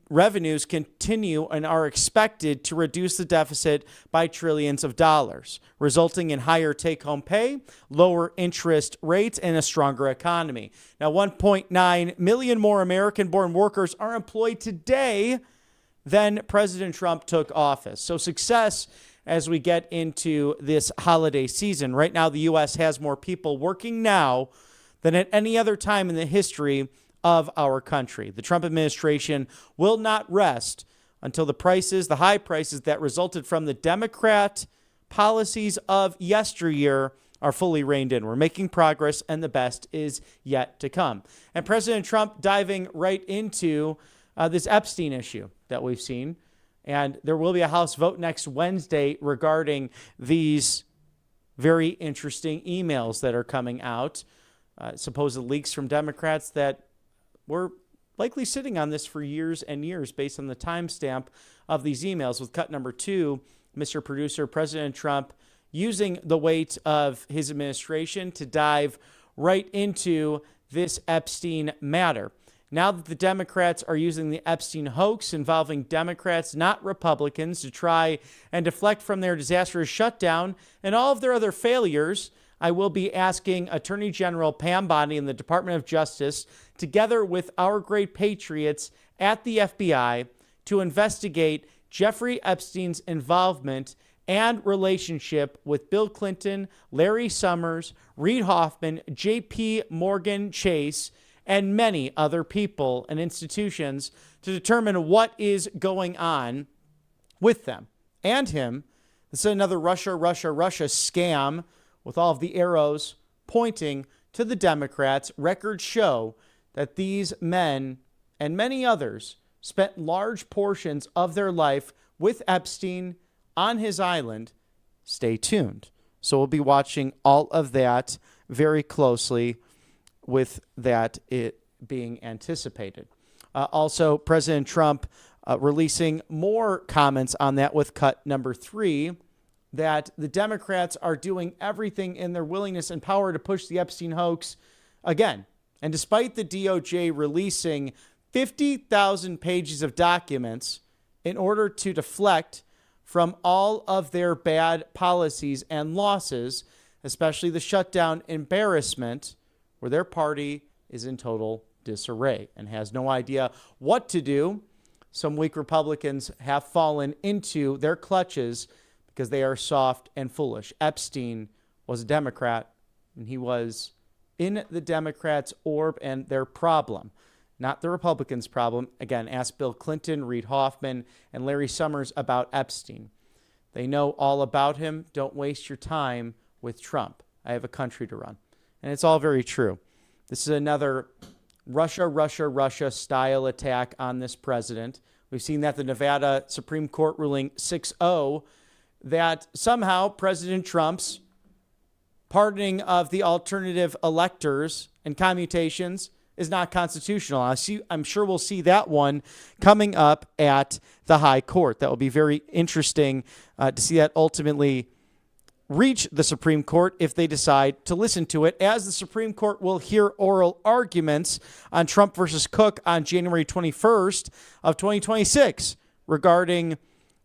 revenues continue and are expected to reduce the deficit by trillions of dollars, resulting in higher take-home pay, lower interest rates, and a stronger economy. Now, 1.9 million more American-born workers are employed today than President Trump took office. So success as we get into this holiday season. Right now, the U.S. has more people working now than at any other time in the history of our country. The Trump administration will not rest until the high prices that resulted from the Democrat policies of yesteryear are fully reined in. We're making progress, and the best is yet to come. And President Trump diving right into this Epstein issue that we've seen. And there will be a House vote next Wednesday regarding these very interesting emails that are coming out, supposed leaks from Democrats that were likely sitting on this for years and years based on the timestamp of these emails. With cut number 2, Mr. Producer, President Trump using the weight of his administration to dive right into this Epstein matter. Now that the Democrats are using the Epstein hoax involving Democrats, not Republicans, to try and deflect from their disastrous shutdown and all of their other failures, I will be asking Attorney General Pam Bondi in the Department of Justice, together with our great patriots at the FBI, to investigate Jeffrey Epstein's involvement and relationship with Bill Clinton, Larry Summers, Reid Hoffman, J.P. Morgan Chase, and many other people and institutions to determine what is going on with them and him. This is another Russia scam with all of the arrows pointing to the Democrats. Records show that these men and many others spent large portions of their life with Epstein on his island. Stay tuned. So we'll be watching all of that very closely, with that it being anticipated. Also, President Trump releasing more comments on that with cut number 3, that the Democrats are doing everything in their willingness and power to push the Epstein hoax again. And despite the DOJ releasing 50,000 pages of documents in order to deflect from all of their bad policies and losses, especially the shutdown embarrassment, where their party is in total disarray and has no idea what to do. Some weak Republicans have fallen into their clutches because they are soft and foolish. Epstein was a Democrat, and he was in the Democrats' orb and their problem, not the Republicans' problem. Again, ask Bill Clinton, Reid Hoffman, and Larry Summers about Epstein. They know all about him. Don't waste your time with Trump. I have a country to run. And it's all very true. This is another Russia style attack on this president. We've seen that the Nevada Supreme Court ruling 6-0, that somehow President Trump's pardoning of the alternative electors and commutations is not constitutional. I'm sure we'll see that one coming up at the high court. That will be very interesting to see that ultimately reach the Supreme Court if they decide to listen to it, as the Supreme Court will hear oral arguments on Trump versus Cook on January 21st of 2026 regarding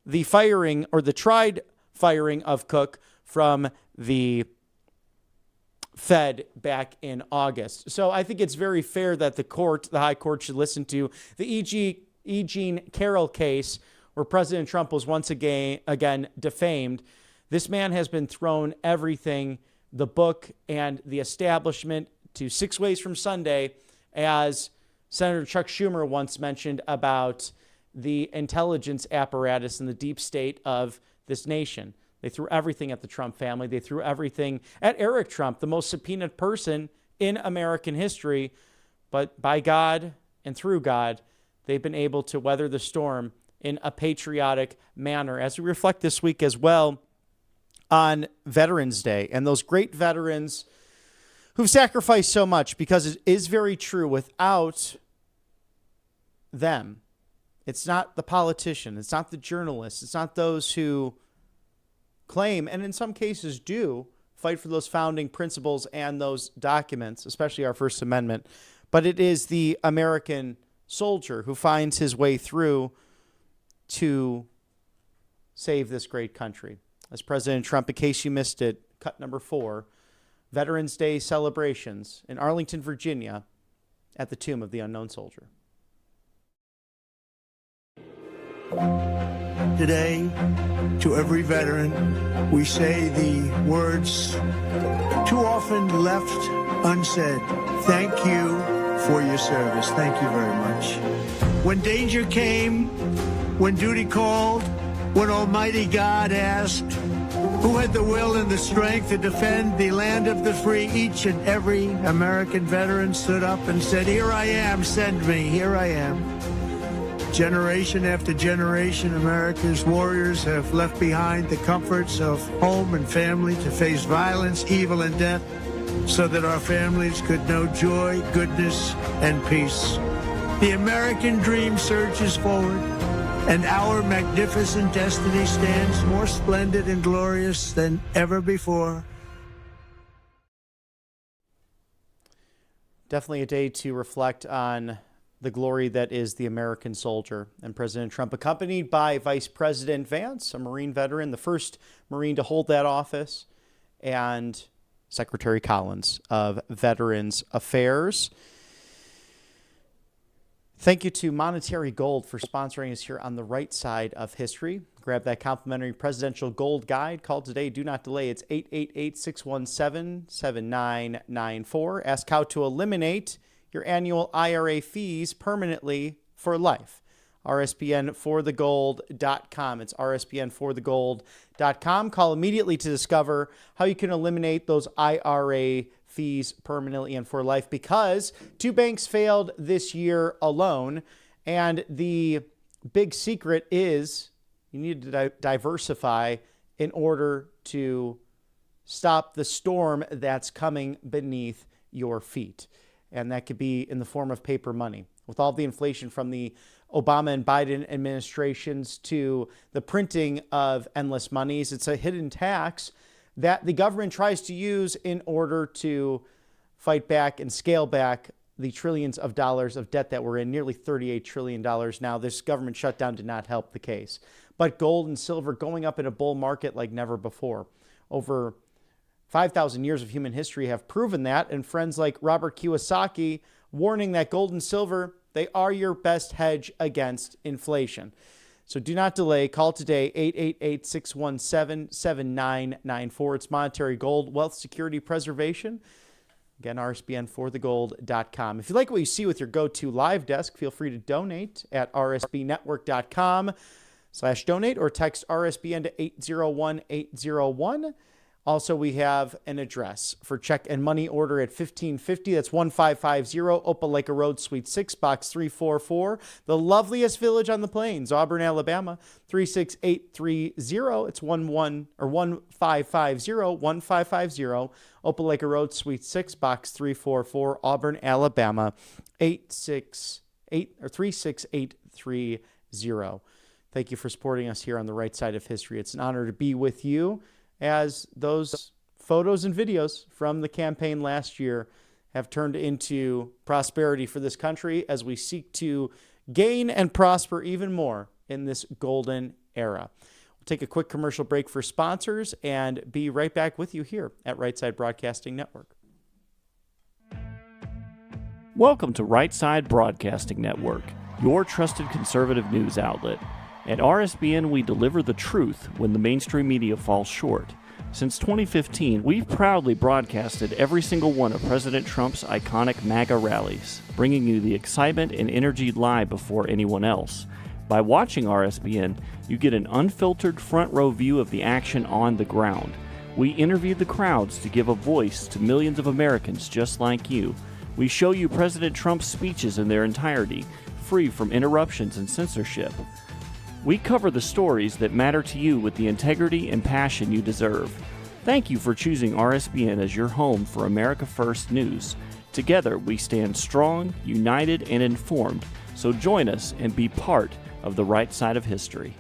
the firing or the tried firing of Cook from the Fed back in August. So I think it's very fair that the high court should listen to the E. Jean Carroll case, where President Trump was once again defamed. This man has been thrown everything, the book and the establishment, to 6 ways from Sunday, as Senator Chuck Schumer once mentioned about the intelligence apparatus and the deep state of this nation. They threw everything at the Trump family. They threw everything at Eric Trump, the most subpoenaed person in American history. But by God and through God, they've been able to weather the storm in a patriotic manner, as we reflect this week as well on Veterans Day and those great veterans who've sacrificed so much, because it is very true. Without them, it's not the politician, it's not the journalists, it's not those who claim, and in some cases do, fight for those founding principles and those documents, especially our First Amendment, but it is the American soldier who finds his way through to save this great country. As President Trump, in case you missed it, cut number 4, Veterans Day celebrations in Arlington, Virginia, at the Tomb of the Unknown Soldier. Today, to every veteran, we say the words too often left unsaid. Thank you for your service. Thank you very much. When danger came, when duty called, when Almighty God asked, who had the will and the strength to defend the land of the free, each and every American veteran stood up and said, "Here I am, send me, here I am." Generation after generation, America's warriors have left behind the comforts of home and family to face violence, evil, and death so that our families could know joy, goodness, and peace. The American dream surges forward, and our magnificent destiny stands more splendid and glorious than ever before. Definitely a day to reflect on the glory that is the American soldier. And President Trump, accompanied by Vice President Vance, a Marine veteran, the first Marine to hold that office, and Secretary Collins of Veterans Affairs. Thank you to Monetary Gold for sponsoring us here on the right side of history. Grab that complimentary presidential gold guide. Call today. Do not delay. It's 888-617-7994. Ask how to eliminate your annual IRA fees permanently for life. RSBNforthegold.com. It's RSBNforthegold.com. Call immediately to discover how you can eliminate those IRA fees permanently and for life, because 2 banks failed this year alone. And the big secret is you need to diversify in order to stop the storm that's coming beneath your feet. And that could be in the form of paper money. With all the inflation from the Obama and Biden administrations to the printing of endless monies, it's a hidden tax that the government tries to use in order to fight back and scale back the trillions of dollars of debt that we're in, nearly $38 trillion now. This government shutdown did not help the case. But gold and silver going up in a bull market like never before. Over 5,000 years of human history have proven that, and friends like Robert Kiyosaki warning that gold and silver, they are your best hedge against inflation. So do not delay. Call today, 888-617-7994. It's Monetary Gold, Wealth Security Preservation. Again, RSBNforthegold.com. If you like what you see with your go-to live desk, feel free to donate at rsbnetwork.com/donate or text RSBN to 801-801. Also, we have an address for check and money order at 1550. That's 1550 Opelika Road, Suite 6, Box 344. The loveliest village on the plains, Auburn, Alabama, 36830. It's 1550 Opelika Road, Suite 6, Box 344, Auburn, Alabama, 36830. Thank you for supporting us here on the right side of history. It's an honor to be with you, as those photos and videos from the campaign last year have turned into prosperity for this country as we seek to gain and prosper even more in this golden era. We'll take a quick commercial break for sponsors and be right back with you here at Right Side Broadcasting Network. Welcome to Right Side Broadcasting Network, your trusted conservative news outlet. At RSBN, we deliver the truth when the mainstream media falls short. Since 2015, we've proudly broadcasted every single one of President Trump's iconic MAGA rallies, bringing you the excitement and energy live before anyone else. By watching RSBN, you get an unfiltered front row view of the action on the ground. We interview the crowds to give a voice to millions of Americans just like you. We show you President Trump's speeches in their entirety, free from interruptions and censorship. We cover the stories that matter to you with the integrity and passion you deserve. Thank you for choosing RSBN as your home for America First News. Together, we stand strong, united, and informed. So join us and be part of the right side of history.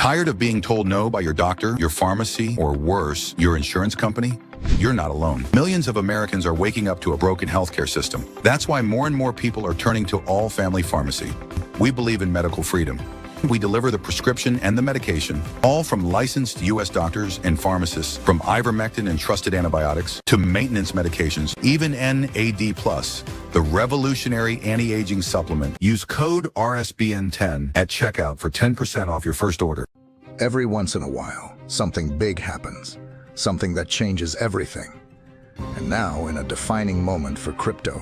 Tired of being told no by your doctor, your pharmacy, or worse, your insurance company? You're not alone. Millions of Americans are waking up to a broken healthcare system. That's why more and more people are turning to All Family Pharmacy. We believe in medical freedom. We deliver the prescription and the medication, all from licensed U.S. doctors and pharmacists, from ivermectin and trusted antibiotics to maintenance medications, even NAD+, the revolutionary anti-aging supplement. Use code RSBN10 at checkout for 10% off your first order. Every once in a while, something big happens, something that changes everything. And now, in a defining moment for crypto,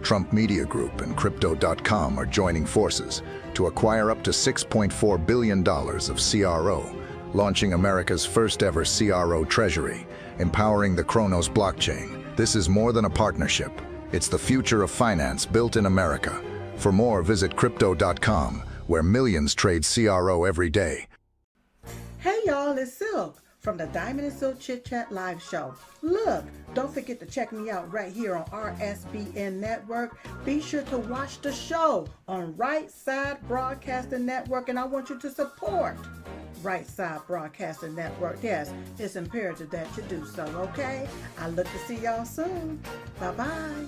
Trump Media Group and Crypto.com are joining forces to acquire up to $6.4 billion of CRO, launching America's first ever CRO treasury, empowering the Kronos blockchain. This is more than a partnership. It's the future of finance built in America. For more, visit Crypto.com, where millions trade CRO every day. Hey y'all, it's Silk from the Diamond and Silk Chit Chat Live Show. Look, don't forget to check me out right here on RSBN Network. Be sure to watch the show on Right Side Broadcasting Network, and I want you to support Right Side Broadcasting Network. Yes, it's imperative that you do so, okay? I look to see y'all soon. Bye-bye.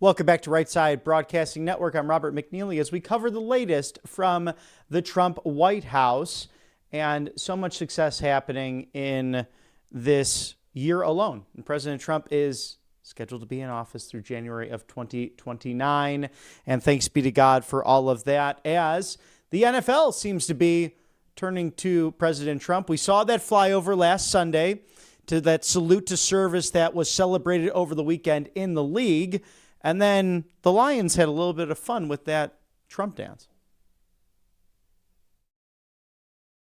Welcome back to Right Side Broadcasting Network. I'm Robert McNeely as we cover the latest from the Trump White House, and so much success happening in this year alone. And President Trump is scheduled to be in office through January of 2029. And thanks be to God for all of that, as the NFL seems to be turning to President Trump. We saw that flyover last Sunday to that salute to service that was celebrated over the weekend in the league. And then the Lions had a little bit of fun with that Trump dance.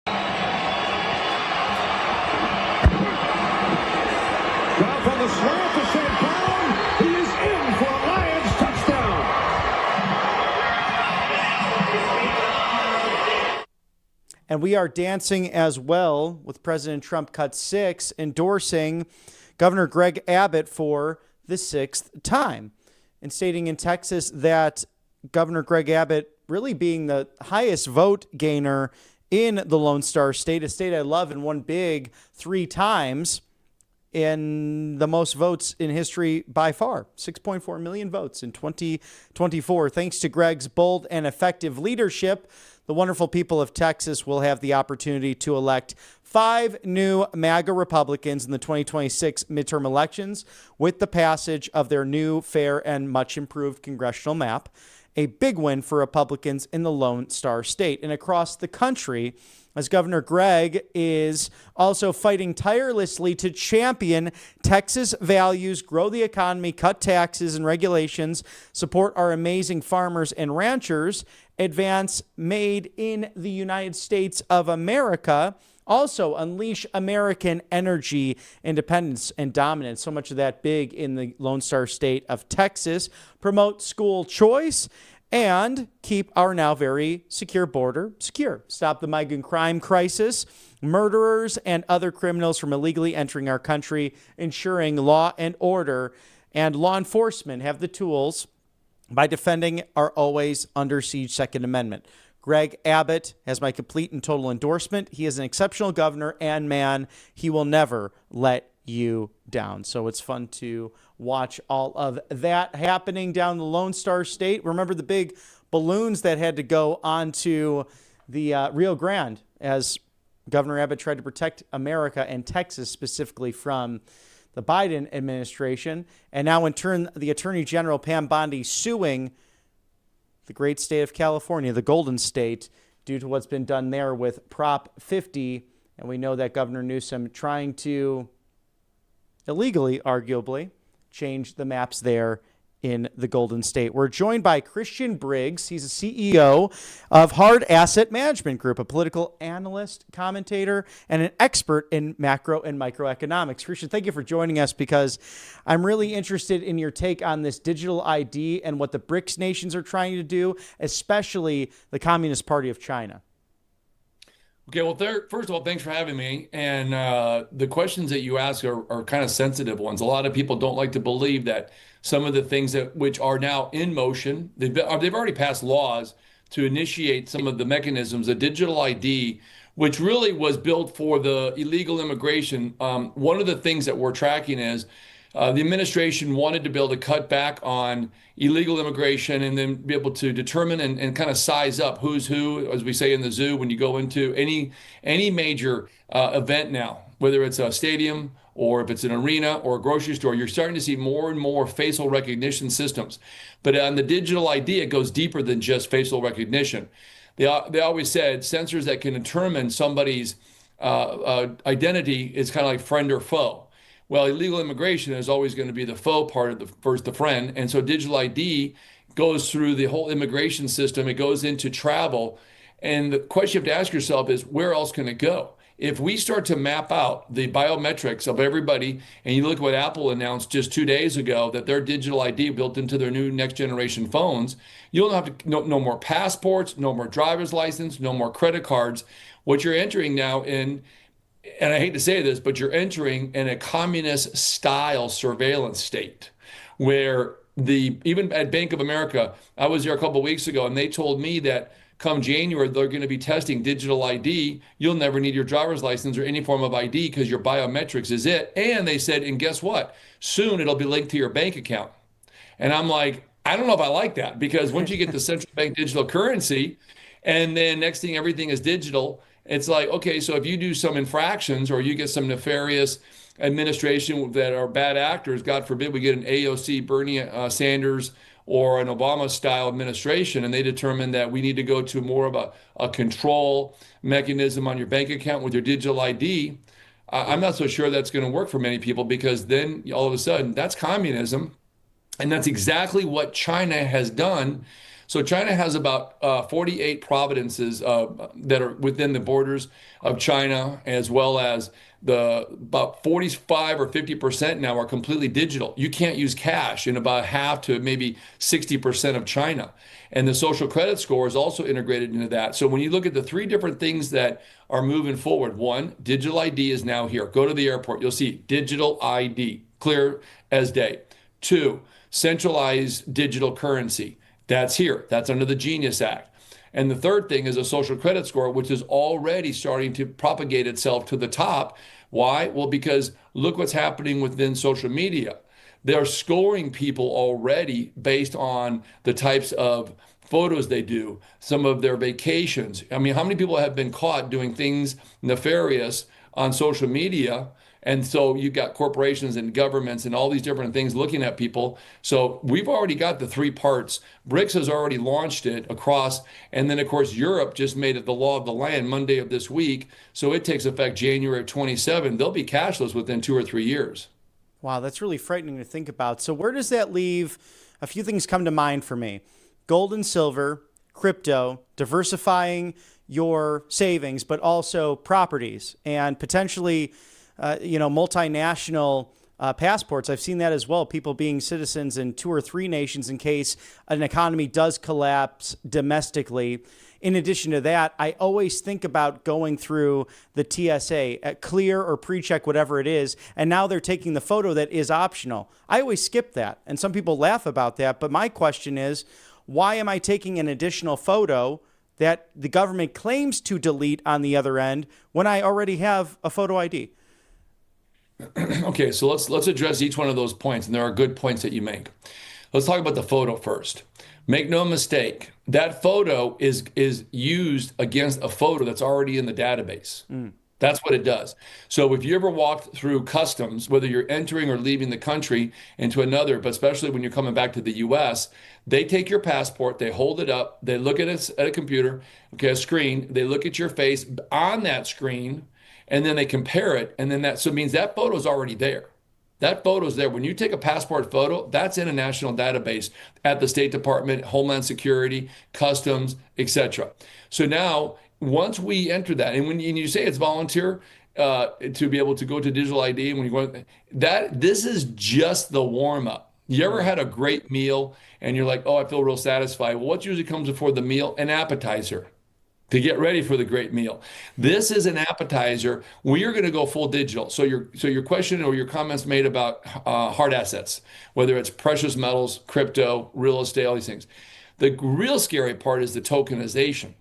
Now from the slant to St. Brown, he is in for a Lions touchdown. And we are dancing as well with President Trump cut 6, endorsing Governor Greg Abbott for the 6th time, and stating in Texas that Governor Greg Abbott really being the highest vote gainer in the Lone Star State, a state I love and won big 3 times, in the most votes in history by far, 6.4 million votes in 2024. Thanks to Greg's bold and effective leadership, the wonderful people of Texas will have the opportunity to elect 5 new MAGA Republicans in the 2026 midterm elections with the passage of their new, fair, and much improved congressional map. A big win for Republicans in the Lone Star State and across the country, as Governor Greg is also fighting tirelessly to champion Texas values, grow the economy, cut taxes and regulations, support our amazing farmers and ranchers, advance made in the United States of America, also unleash American energy independence and dominance, so much of that big in the Lone Star State of Texas, promote school choice, and keep our now very secure border secure. Stop the migrant crime crisis, murderers and other criminals from illegally entering our country, ensuring law and order and law enforcement have the tools by defending our always under siege Second Amendment. Greg Abbott has my complete and total endorsement. He is an exceptional governor, and man, he will never let you down. So it's fun to watch all of that happening down the Lone Star State. Remember the big balloons that had to go onto the Rio Grande as Governor Abbott tried to protect America and Texas specifically from the Biden administration. And now in turn, the Attorney General Pam Bondi suing the great state of California, the Golden State, due to what's been done there with Prop 50. And we know that Governor Newsom trying to illegally, arguably, change the maps there in the Golden State. We're joined by Christian Briggs. He's a CEO of Hard Asset Management Group, a political analyst, commentator, and an expert in macro and microeconomics. Christian, thank you for joining us, because I'm really interested in your take on this digital ID and what the BRICS nations are trying to do, especially the Communist Party of China. Okay, well, first of all, thanks for having me. And the questions that you ask are kind of sensitive ones. A lot of people don't like to believe that some of the things which are now in motion, they've already passed laws to initiate some of the mechanisms, a digital ID, which really was built for the illegal immigration. One of the things that we're tracking is the administration wanted to be able to cut back on illegal immigration and then be able to determine and kind of size up who's who, as we say in the zoo, when you go into any major event now, whether it's a stadium or if it's an arena or a grocery store, you're starting to see more and more facial recognition systems. But on the digital ID, it goes deeper than just facial recognition. They always said sensors that can determine somebody's identity is kind of like friend or foe. Well, illegal immigration is always going to be the foe part of the friend. And so digital ID goes through the whole immigration system. It goes into travel. And the question you have to ask yourself is, where else can it go? If we start to map out the biometrics of everybody, and you look at what Apple announced just 2 days ago, that their digital ID built into their new next generation phones, you'll have to no more passports, no more driver's license, no more credit cards. What you're entering now in, and I hate to say this, but you're entering in a communist style surveillance state where even at Bank of America, I was there a couple of weeks ago, and they told me that come January, they're going to be testing digital ID. You'll never need your driver's license or any form of ID because your biometrics is it. And they said, and guess what? Soon it'll be linked to your bank account. And I'm like, I don't know if I like that, because once you get the central bank digital currency, and then next thing everything is digital, it's like, okay, so if you do some infractions or you get some nefarious administration that are bad actors, God forbid we get an AOC, Bernie Sanders, or an Obama-style administration, and they determine that we need to go to more of a control mechanism on your bank account with your digital ID, I'm not so sure that's going to work for many people, because then all of a sudden that's communism, and that's exactly what China has done. So China has about 48 provinces that are within the borders of China, as well as about 45 or 50% now are completely digital. You can't use cash in about half to maybe 60% of China. And the social credit score is also integrated into that. So when you look at the three different things that are moving forward, one, digital ID is now here. Go to the airport, you'll see digital ID, clear as day. Two, centralized digital currency. That's here. That's under the Genius Act. And the third thing is a social credit score, which is already starting to propagate itself to the top. Why? Well, because look what's happening within social media. They're scoring people already based on the types of photos they do, some of their vacations. I mean, how many people have been caught doing things nefarious on social media? And so you've got corporations and governments and all these different things looking at people. So we've already got the three parts. BRICS has already launched it across. And then, of course, Europe just made it the law of the land Monday of this week. So it takes effect January 27. They'll be cashless within 2 or 3 years. Wow, that's really frightening to think about. So where does that leave? A few things come to mind for me. Gold and silver, crypto, diversifying your savings, but also properties and potentially multinational passports. I've seen that as well. People being citizens in 2 or 3 nations in case an economy does collapse domestically. In addition to that, I always think about going through the TSA, clear or pre-check, whatever it is, and now they're taking the photo that is optional. I always skip that, and some people laugh about that, but my question is, why am I taking an additional photo that the government claims to delete on the other end when I already have a photo ID? Okay, so let's address each one of those points, and there are good points that you make. Let's talk about the photo first. Make no mistake, that photo is used against a photo that's already in the database. That's what it does. So if you ever walked through customs, whether you're entering or leaving the country into another, but especially when you're coming back to the US, they take your passport, they hold it up, they look at it at a computer, okay, a screen, they look at your face on that screen, and then they compare it, and then it means that photo is already there. That photo is there. When you take a passport photo, that's in a national database at the State Department, Homeland Security, Customs, etc. So now, once we enter that, and when you say it's volunteer to be able to go to digital ID, and when you go, this is just the warm up. You ever had a great meal and you're like, oh, I feel real satisfied? Well, what usually comes before the meal? An appetizer to get ready for the great meal. This is an appetizer. We are going to go full digital. So your question or your comments made about hard assets, whether it's precious metals, crypto, real estate, all these things. The real scary part is the tokenization.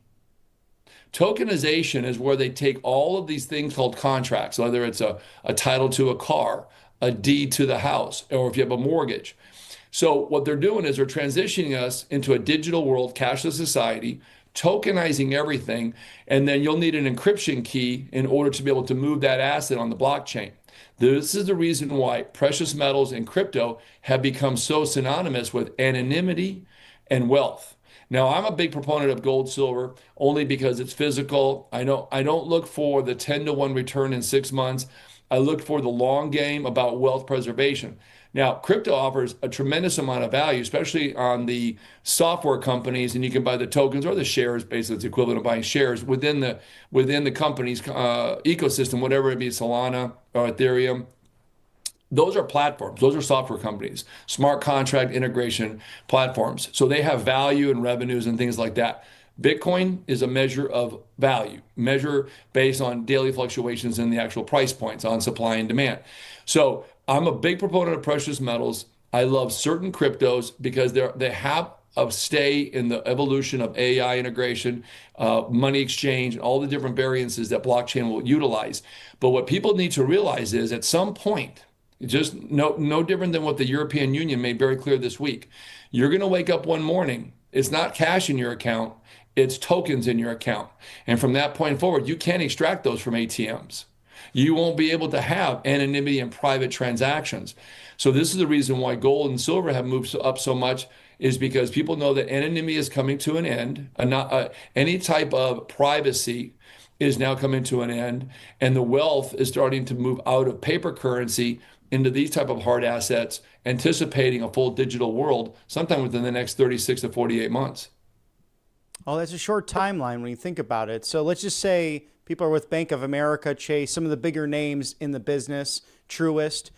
Tokenization is where they take all of these things called contracts, whether it's a title to a car, a deed to the house, or if you have a mortgage. So what they're doing is they're transitioning us into a digital world, cashless society, tokenizing everything, and then you'll need an encryption key in order to be able to move that asset on the blockchain. This is the reason why precious metals and crypto have become so synonymous with anonymity and wealth. Now, I'm a big proponent of gold, silver, only because it's physical. I don't look for the 10-to-1 return in 6 months. I look for the long game about wealth preservation. Now, crypto offers a tremendous amount of value, especially on the software companies, and you can buy the tokens or the shares. Basically, it's equivalent of buying shares within the company's ecosystem, whatever it be, Solana or Ethereum. Those are platforms. Those are software companies, smart contract integration platforms. So they have value and revenues and things like that. Bitcoin is a measure of value, measure based on daily fluctuations in the actual price points on supply and demand. So I'm a big proponent of precious metals. I love certain cryptos because they have a stay in the evolution of AI integration, money exchange, and all the different variances that blockchain will utilize. But what people need to realize is at some point, just no different than what the European Union made very clear this week. You're going to wake up one morning. It's not cash in your account. It's tokens in your account. And from that point forward, you can't extract those from ATMs. You won't be able to have anonymity in private transactions. So this is the reason why gold and silver have moved up so much, is because people know that anonymity is coming to an end. Any type of privacy is now coming to an end. And the wealth is starting to move out of paper currency into these type of hard assets, anticipating a full digital world sometime within the next 36 to 48 months. Oh, that's a short timeline when you think about it. So let's just say people are with Bank of America, Chase, some of the bigger names in the business, Truist.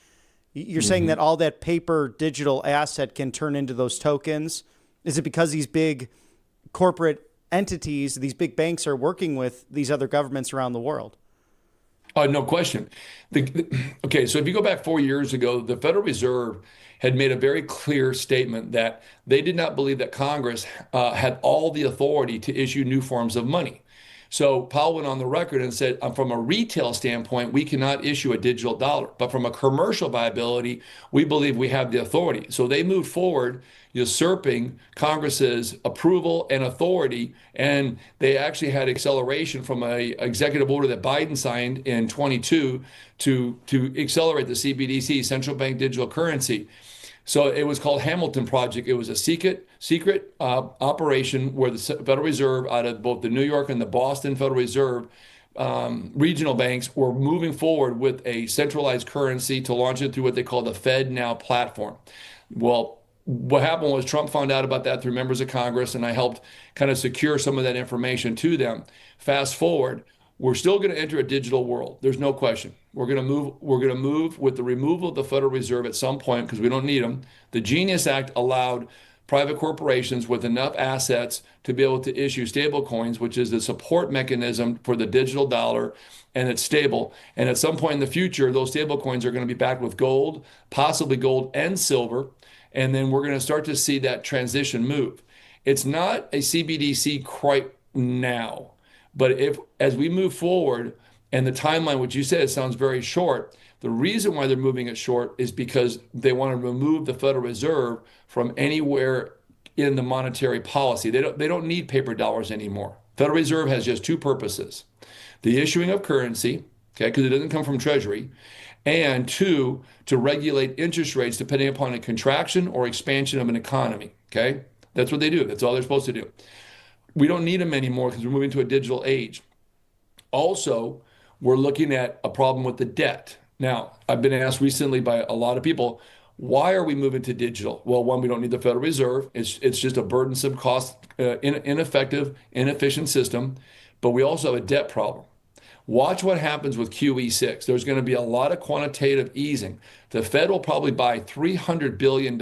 You're saying that all that paper digital asset can turn into those tokens. Is it because these big corporate entities, these big banks are working with these other governments around the world? No question. Okay, so if you go back 4 years ago, the Federal Reserve had made a very clear statement that they did not believe that Congress had all the authority to issue new forms of money. So Powell went on the record and said, from a retail standpoint, we cannot issue a digital dollar. But from a commercial viability, we believe we have the authority. So they moved forward, usurping Congress's approval and authority. And they actually had acceleration from an executive order that Biden signed in 22 to accelerate the CBDC, central bank digital currency. So it was called Hamilton Project. It was a secret operation where the Federal Reserve, out of both the New York and the Boston Federal Reserve regional banks, were moving forward with a centralized currency to launch it through what they call the FedNow platform. Well, what happened was Trump found out about that through members of Congress, and I helped kind of secure some of that information to them. Fast forward, we're still going to enter a digital world. There's no question. We're going to move with the removal of the Federal Reserve at some point because we don't need them. The Genius Act allowed private corporations with enough assets to be able to issue stable coins, which is the support mechanism for the digital dollar, and it's stable. And at some point in the future, those stable coins are going to be backed with gold, possibly gold and silver. And then we're going to start to see that transition move. It's not a CBDC quite now. But as we move forward, and the timeline, which you said sounds very short, the reason why they're moving it short is because they want to remove the Federal Reserve from anywhere in the monetary policy. They don't need paper dollars anymore. Federal Reserve has just two purposes: the issuing of currency, okay, because it doesn't come from Treasury, and two, to regulate interest rates depending upon a contraction or expansion of an economy, okay? That's what they do. That's all they're supposed to do. We don't need them anymore because we're moving to a digital age. Also, we're looking at a problem with the debt. Now, I've been asked recently by a lot of people, why are we moving to digital? Well, one, we don't need the Federal Reserve. It's just a burdensome, cost, ineffective, inefficient system. But we also have a debt problem. Watch what happens with QE6. There's going to be a lot of quantitative easing. The Fed will probably buy $300 billion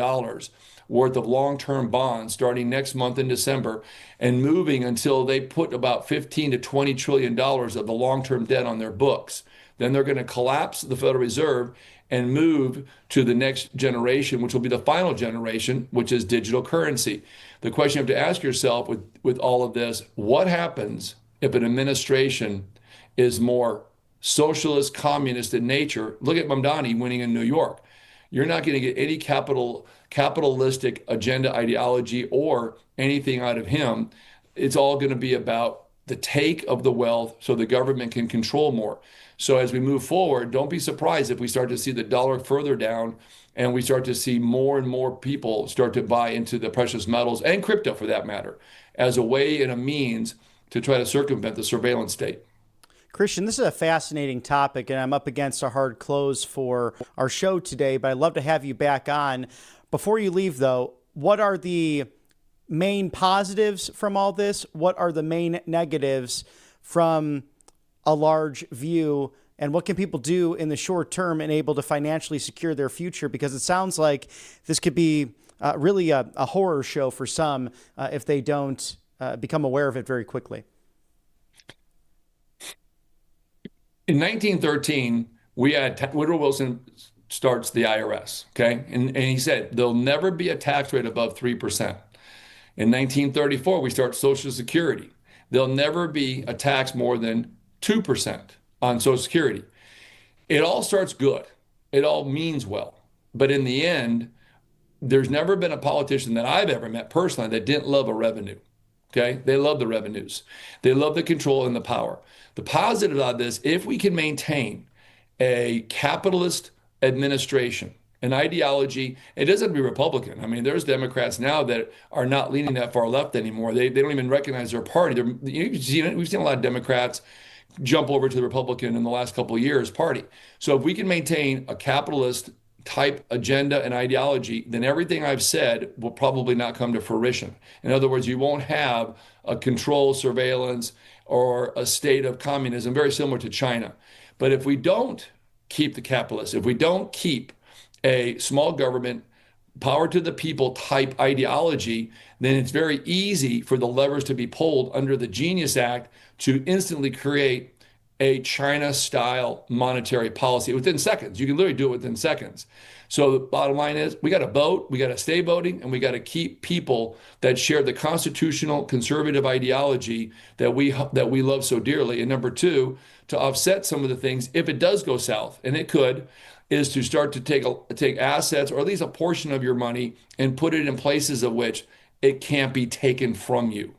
worth of long-term bonds starting next month in December and moving until they put about $15 to $20 trillion of the long-term debt on their books. Then they're going to collapse the Federal Reserve and move to the next generation, which will be the final generation, which is digital currency. The question you have to ask yourself with all of this, what happens if an administration is more socialist, communist in nature? Look at Mamdani winning in New York. You're not going to get any capitalistic agenda, ideology, or anything out of him. It's all going to be about the take of the wealth so the government can control more. So as we move forward, don't be surprised if we start to see the dollar further down and we start to see more and more people start to buy into the precious metals and crypto, for that matter, as a way and a means to try to circumvent the surveillance state. Christian, this is a fascinating topic, and I'm up against a hard close for our show today, but I'd love to have you back on. Before you leave, though, what are the main positives from all this? What are the main negatives from a large view? And what can people do in the short term and able to financially secure their future? Because it sounds like this could be really a horror show for some if they don't become aware of it very quickly. In 1913, we had Woodrow Wilson starts the IRS, okay? And he said, there'll never be a tax rate above 3%. In 1934, we start Social Security. There'll never be a tax more than 2% on Social Security. It all starts good. It all means well. But in the end, there's never been a politician that I've ever met personally that didn't love a revenue. Okay, they love the revenues. They love the control and the power. The positive of this, if we can maintain a capitalist administration, an ideology, it doesn't have to be Republican. I mean, there's Democrats now that are not leaning that far left anymore. They don't even recognize their party. We've seen a lot of Democrats jump over to the Republican in the last couple of years party. So if we can maintain a capitalist type agenda and ideology, then everything I've said will probably not come to fruition. In other words, you won't have a control, surveillance, or a state of communism, very similar to China. But if we don't keep the capitalists, if we don't keep a small government, power to the people type ideology, then it's very easy for the levers to be pulled under the Genius Act to instantly create a China-style monetary policy within seconds. You can literally do it within seconds. So the bottom line is we got to vote, we got to stay voting, and we got to keep people that share the constitutional conservative ideology that we love so dearly. And number two, to offset some of the things, if it does go south, and it could, is to start to take assets or at least a portion of your money and put it in places of which it can't be taken from you.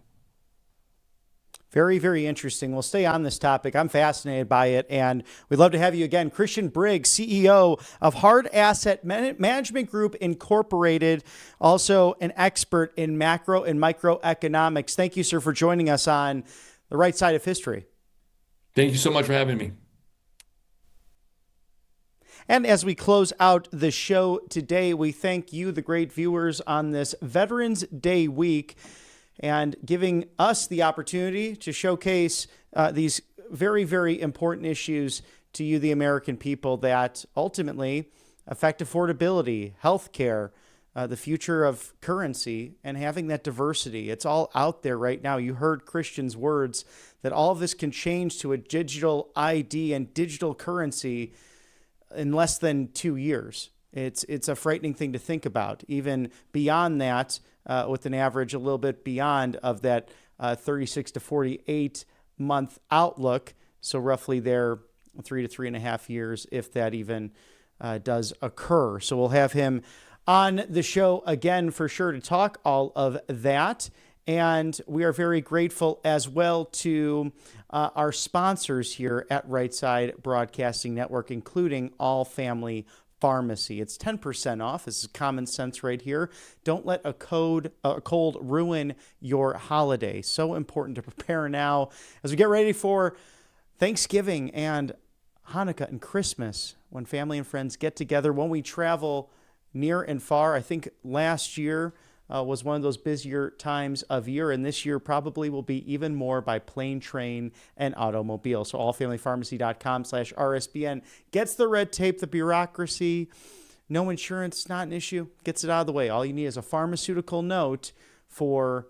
Very, very interesting. We'll stay on this topic. I'm fascinated by it, and we'd love to have you again. Christian Briggs, CEO of Hard Asset Management Group Incorporated, also an expert in macro and microeconomics. Thank you, sir, for joining us on The Right Side of History. Thank you so much for having me. And as we close out the show today, we thank you, the great viewers, on this Veterans Day week, and giving us the opportunity to showcase these very, very important issues to you, the American people, that ultimately affect affordability, healthcare, the future of currency, and having that diversity. It's all out there right now. You heard Christian's words that all of this can change to a digital ID and digital currency in less than 2 years. It's a frightening thing to think about. Even beyond that, with an average a little bit beyond of that 36 to 48 month outlook. So roughly there 3 to 3.5 years, if that even does occur. So we'll have him on the show again for sure to talk all of that. And we are very grateful as well to our sponsors here at Right Side Broadcasting Network, including All Family Pharmacy. It's 10% off. This is common sense right here. Don't let a cold ruin your holiday. So important to prepare now as we get ready for Thanksgiving and Hanukkah and Christmas, when family and friends get together, when we travel near and far. I think last year was one of those busier times of year, and this year probably will be even more by plane, train, and automobile. So allfamilypharmacy.com/RSBN gets the red tape, the bureaucracy, no insurance, not an issue, gets it out of the way. All you need is a pharmaceutical note for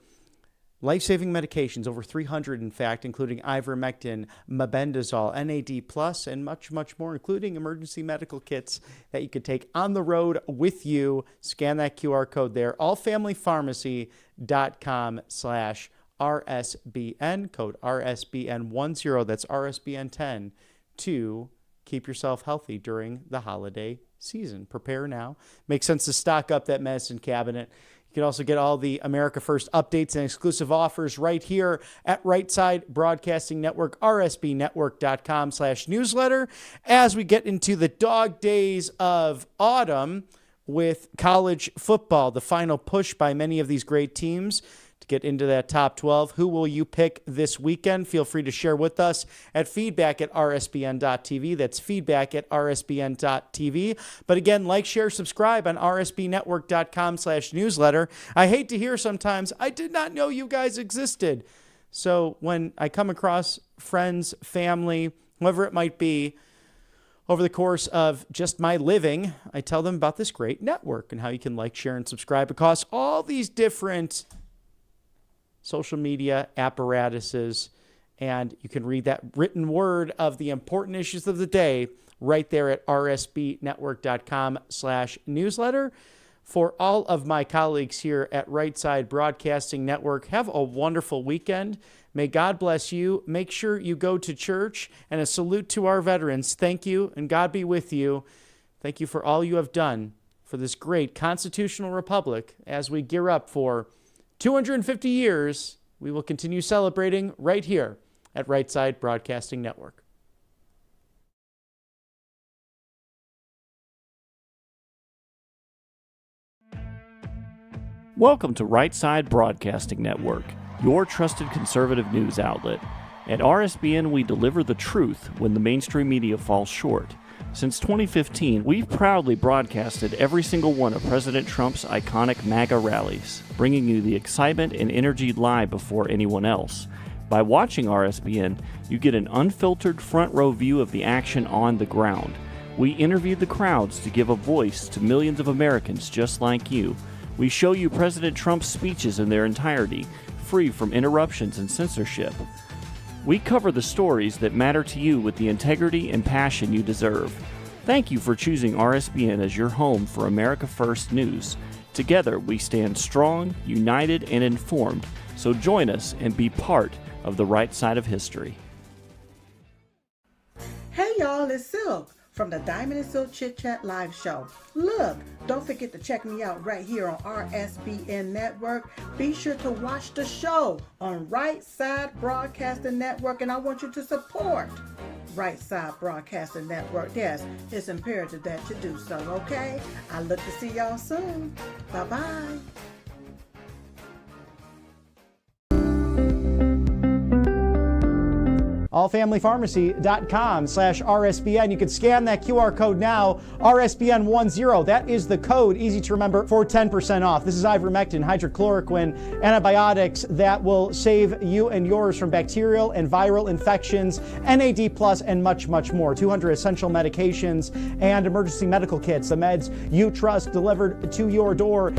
Life-saving medications, over 300 in fact, including ivermectin, mebendazole, NAD+, and much, much more, including emergency medical kits that you could take on the road with you. Scan that QR code there, allfamilypharmacy.com/RSBN, code RSBN10, that's RSBN10, to keep yourself healthy during the holiday season. Prepare now. Makes sense to stock up that medicine cabinet. You can also get all the America First updates and exclusive offers right here at Right Side Broadcasting Network, rsbnetwork.com/newsletter. As we get into the dog days of autumn with college football, the final push by many of these great teams to get into that top 12. Who will you pick this weekend? Feel free to share with us at feedback@rsbn.tv. That's feedback@rsbn.tv. But again, like, share, subscribe on rsbnetwork.com/newsletter. I hate to hear sometimes, I did not know you guys existed. So when I come across friends, family, whoever it might be, over the course of just my living, I tell them about this great network and how you can like, share, and subscribe across all these different social media apparatuses, and you can read that written word of the important issues of the day right there at rsbnetwork.com/newsletter. For all of my colleagues here at Right Side Broadcasting Network, have a wonderful weekend. May God bless you. Make sure you go to church, and a salute to our veterans. Thank you, and God be with you. Thank you for all you have done for this great constitutional republic as we gear up for 250 years. We will continue celebrating right here at Right Side Broadcasting Network. Welcome to Right Side Broadcasting Network, your trusted conservative news outlet. At RSBN, we deliver the truth when the mainstream media falls short. Since 2015, we've proudly broadcasted every single one of President Trump's iconic MAGA rallies, bringing you the excitement and energy live before anyone else. By watching RSBN, you get an unfiltered front row view of the action on the ground. We interview the crowds to give a voice to millions of Americans just like you. We show you President Trump's speeches in their entirety, free from interruptions and censorship. We cover the stories that matter to you with the integrity and passion you deserve. Thank you for choosing RSBN as your home for America First News. Together, we stand strong, united, and informed. So join us and be part of the right side of history. Hey y'all, it's Silk from the Diamond and Silk Chit Chat live show. Look, don't forget to check me out right here on RSBN Network. Be sure to watch the show on Right Side Broadcasting Network, and I want you to support Right Side Broadcasting Network. Yes, it's imperative that you do so, okay? I look to see y'all soon. Bye-bye. allfamilypharmacy.com/RSBN. You can scan that QR code now, RSBN10. That is the code, easy to remember, for 10% off. This is ivermectin, hydrochloroquine, antibiotics that will save you and yours from bacterial and viral infections, NAD+, and much, much more. 200 essential medications and emergency medical kits, the meds you trust delivered to your door.